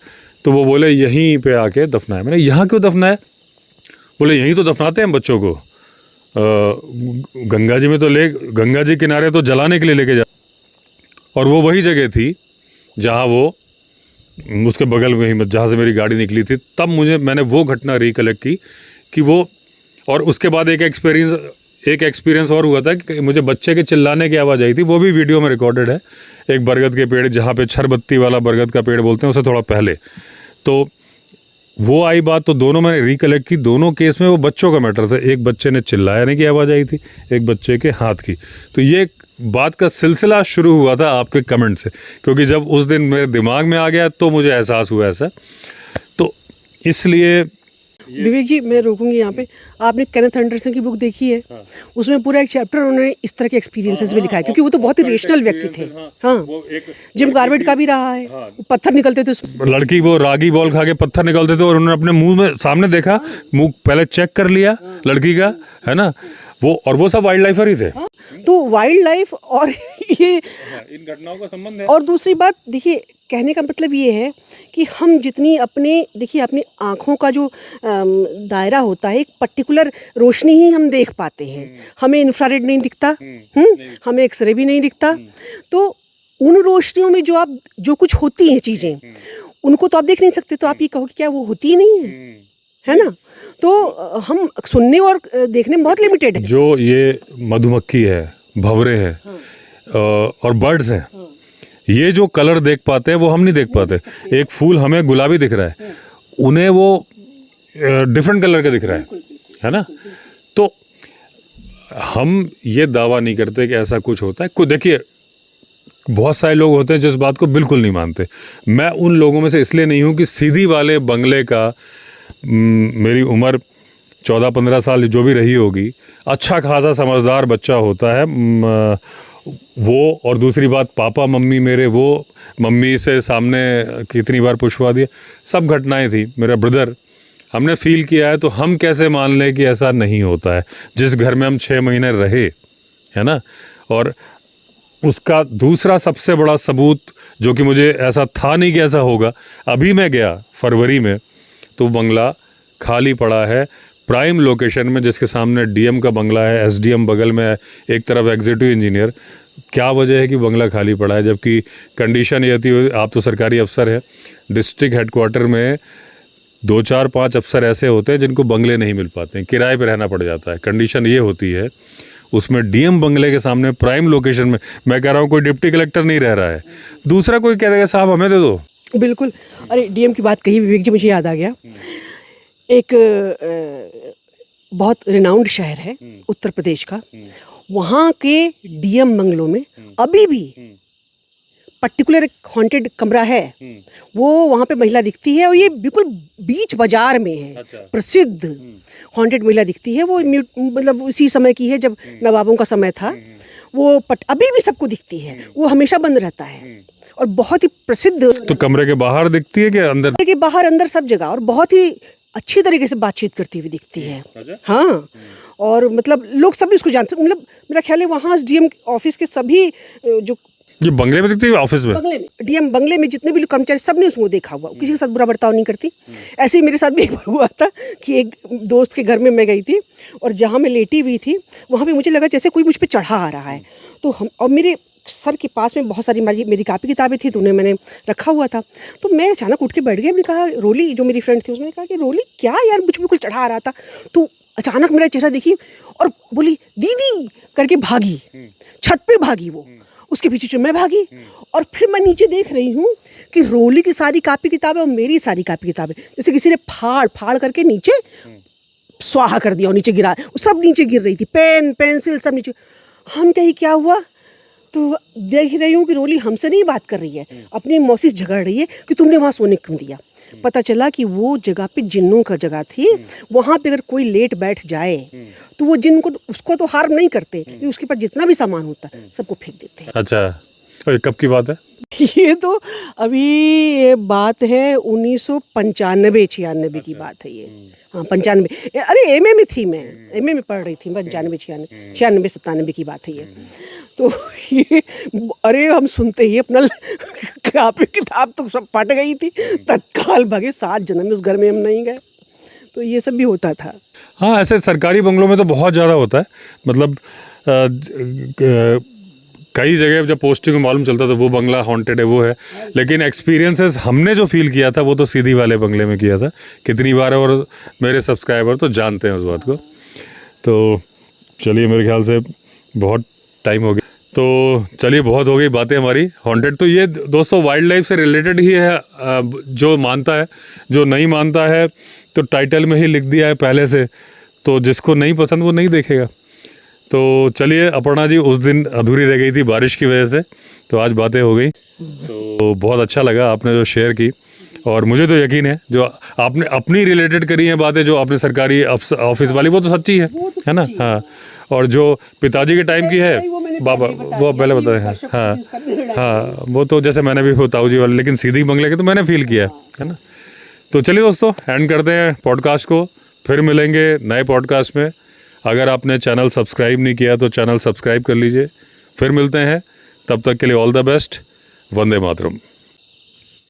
तो वो बोले यहीं पे आके दफनाया। मैंने यहाँ क्यों दफनाया? बोले यहीं तो दफनाते हैं बच्चों को, गंगा जी में तो गंगा जी किनारे तो जलाने के लिए लेके जा। और वो वही जगह थी जहाँ वो उसके बगल में ही, जहाँ से मेरी गाड़ी निकली थी। तब मैंने वो घटना रिकलेक्ट की कि वो, और उसके बाद एक एक्सपीरियंस और हुआ था कि मुझे बच्चे के चिल्लाने की आवाज़ आई थी, वो भी वीडियो में रिकॉर्डेड है। एक बरगद के पेड़, जहाँ पे छरबत्ती वाला बरगद का पेड़ बोलते हैं, उससे थोड़ा पहले, तो वो आई बात, तो दोनों मैंने रिकलेक्ट की। दोनों केस में वो बच्चों का मैटर था। एक बच्चे ने चिल्लाने की आवाज़ आई थी, एक बच्चे के हाथ की। तो ये बात का सिलसिला शुरू हुआ था आपके कमेंट से, क्योंकि जब उस दिन मेरे दिमाग में आ गया तो मुझे एहसास हुआ ऐसा। तो इसलिए विवेक जी, मैं रोकूंगी यहाँ पे। आपने केनेथ एंडरसन की बुक देखी है? उसमें पूरा एक चैप्टर उन्होंने इस तरह के एक्सपीरियंसेस भी लिखा है, क्योंकि वो तो बहुत ही रेशनल व्यक्ति थे। हाँ, जिम कार्बेट का भी रहा है, पत्थर निकलते थे उसमें। लड़की वो रागी बॉल खा के पत्थर निकलते थे, और उन्होंने अपने मुंह में सामने देखा, मुंह पहले चेक कर लिया लड़की का, है ना, वो सब वाइल्ड लाइफर ही थे। तो वाइल्ड लाइफ और ये इन घटनाओं का संबंध है। और दूसरी बात देखिए, कहने का मतलब ये है कि हम जितनी अपनी आँखों का जो दायरा होता है, एक पर्टिकुलर रोशनी ही हम देख पाते हैं। हमें इंफ्रारेड नहीं दिखता, हमें एक्सरे भी नहीं दिखता। तो उन रोशनियों में जो कुछ होती हैं चीज़ें, उनको तो आप देख नहीं सकते। तो आप ये कहो कि क्या वो होती ही नहीं है ना? तो हम सुनने और देखने में बहुत लिमिटेड है। जो ये मधुमक्खी है, भंवरे हैं और बर्ड्स हैं, ये जो कलर देख पाते हैं वो हम नहीं देख पाते। एक फूल हमें गुलाबी दिख रहा है, उन्हें वो डिफरेंट कलर का दिख रहा है ना? तो हम ये दावा नहीं करते कि ऐसा कुछ होता है। देखिए, बहुत सारे लोग होते हैं जिस बात को बिल्कुल नहीं मानते। मैं उन लोगों में से इसलिए नहीं हूँ कि सीधी वाले बंगले का, मेरी उम्र 14-15 साल जो भी रही होगी, अच्छा खासा समझदार बच्चा होता है वो। और दूसरी बात, पापा मम्मी मेरे, वो मम्मी से सामने कितनी बार पुछवा दिया, सब घटनाएं थी। मेरा ब्रदर, हमने फील किया है। तो हम कैसे मान लें कि ऐसा नहीं होता है जिस घर में हम 6 महीने रहे, है ना? और उसका दूसरा सबसे बड़ा सबूत, जो कि मुझे ऐसा था नहीं कि ऐसा होगा, अभी मैं गया फरवरी में, तो बंगला खाली पड़ा है प्राइम लोकेशन में, जिसके सामने डीएम का बंगला है, एसडीएम बगल में है, एक तरफ एग्जीक्यूटिव इंजीनियर। क्या वजह है कि बंगला खाली पड़ा है? जबकि कंडीशन ये थी, आप तो सरकारी अफसर हैं, डिस्ट्रिक्ट हेडक्वार्टर में 2-4-5 अफसर ऐसे होते हैं जिनको बंगले नहीं मिल पाते हैं, किराए पर रहना पड़ जाता है। कंडीशन ये होती है, उसमें डीएम बंगले के सामने प्राइम लोकेशन में, मैं कह रहा हूँ कोई डिप्टी कलेक्टर नहीं रह रहा है, दूसरा कोई कह देगा साहब हमें दे दो। बिल्कुल। अरे, डीएम की बात कही विवेक जी, मुझे याद आ गया। एक बहुत रिनाउंड शहर है उत्तर प्रदेश का, वहाँ के डीएम बंगलों में अभी भी पर्टिकुलर एक हॉन्टेड कमरा है। वो वहाँ पे महिला दिखती है, और ये बिल्कुल बीच बाजार में है। अच्छा। प्रसिद्ध हॉन्टेड महिला दिखती है। वो मतलब उसी समय की है जब नवाबों का समय था। वो अभी भी सबको दिखती है। वो हमेशा बंद रहता है और बहुत ही प्रसिद्ध। तो कमरे के बाहर दिखती है कि अंदर? कमरे के बाहर, अंदर, सब जगह, और बहुत ही अच्छी तरीके से बातचीत करती हुई दिखती है। हाँ, और मतलब लोग सभी उसको जानते, मतलब मेरा ख्याल है वहाँ डीएम ऑफिस के सभी जो ये बंगले में दिखती है, ऑफिस में, बंगले में, डीएम बंगले में जितने भी लोग कर्मचारी, सब ने उसको देखा हुआ। किसी के साथ बुरा बर्ताव नहीं करती। ऐसे ही मेरे साथ भी एक बार हुआ था कि एक दोस्त के घर में मैं गई थी, और जहाँ मैं लेटी हुई थी वहाँ पे मुझे लगा जैसे कोई मुझ पर चढ़ा आ रहा है। तो हम, और मेरे सर के पास में बहुत सारी मेरी कापी किताबें थी, तो उन्हें मैंने रखा हुआ था। तो मैं अचानक उठ के बैठ गई। मैंने कहा, रोली जो मेरी फ्रेंड थी, उसने कहा कि रोली क्या यार, मुझ पर बिल्कुल चढ़ा आ रहा था। तो अचानक मेरा चेहरा देखी और बोली दीदी करके भागी, छत पे भागी वो, उसके पीछे मैं भागी। और फिर मैं नीचे देख रही हूँ कि रोली की सारी कापी किताबें और मेरी सारी कापी किताबें जैसे किसी ने फाड़ करके नीचे स्वाहा कर दिया और नीचे गिरा, सब नीचे गिर रही थी, पेन पेंसिल सब नीचे। हम कहीं क्या हुआ, तो देख रही हूँ कि रोली हमसे नहीं बात कर रही है, अपनी मौसी से झगड़ रही है कि तुमने वहाँ सोने क्यों दिया। पता चला कि वो जगह पे जिन्नों का जगह थी। वहाँ पे अगर कोई लेट बैठ जाए तो वो जिन को, उसको तो हार्म नहीं करते, उसके पास जितना भी सामान होता है सबको फेंक देते हैं। अच्छा, और कब की बात है? ये तो अभी ये बात है 1995-96 की बात है ये। हाँ, 95। अरे एमए में थी मैं, एमए में पढ़ रही थी। 95-96 की बात है ये। तो ये, अरे हम सुनते ही अपना कापी किताब तो सब फट गई थी, तत्काल भागे। 7 जन्म में उस घर में हम नहीं गए। तो ये सब भी होता था। हाँ, ऐसे सरकारी बंगलों में तो बहुत ज़्यादा होता है। मतलब कई जगह जब पोस्टिंग में मालूम चलता था वो बंगला हॉन्टेड है, वो है। लेकिन एक्सपीरियंसेस हमने जो फील किया था वो तो सीधी वाले बंगले में किया था कितनी बार है, और मेरे सब्सक्राइबर तो जानते हैं उस बात को। तो चलिए, मेरे ख्याल से बहुत टाइम हो गया, तो चलिए बहुत हो गई बातें हमारी हॉन्टेड। तो ये दोस्तों वाइल्ड लाइफ से रिलेटेड ही है, जो मानता है, जो नहीं मानता है तो टाइटल में ही लिख दिया है पहले से, तो जिसको नहीं पसंद वो नहीं देखेगा। तो चलिए, अपर्णा जी उस दिन अधूरी रह गई थी बारिश की वजह से, तो आज बातें हो गई, तो बहुत अच्छा लगा आपने जो शेयर की। और मुझे तो यकीन है जो आपने अपनी रिलेटेड करी हैं बातें, जो आपने सरकारी ऑफिस वाली, वो तो सच्ची है ना। हाँ, और जो पिताजी के टाइम की है बाबा, वो पहले बताए हैं। हाँ हाँ, वो तो जैसे मैंने भी ताऊ जी वाले, लेकिन सीधी बंगले के तो मैंने फील किया है ना। तो चलिए दोस्तों, एंड करते हैं पॉडकास्ट को, फिर मिलेंगे नए पॉडकास्ट में। अगर आपने चैनल सब्सक्राइब नहीं किया तो चैनल सब्सक्राइब कर लीजिए। फिर मिलते हैं, तब तक के लिए all the best. Vande Mataram.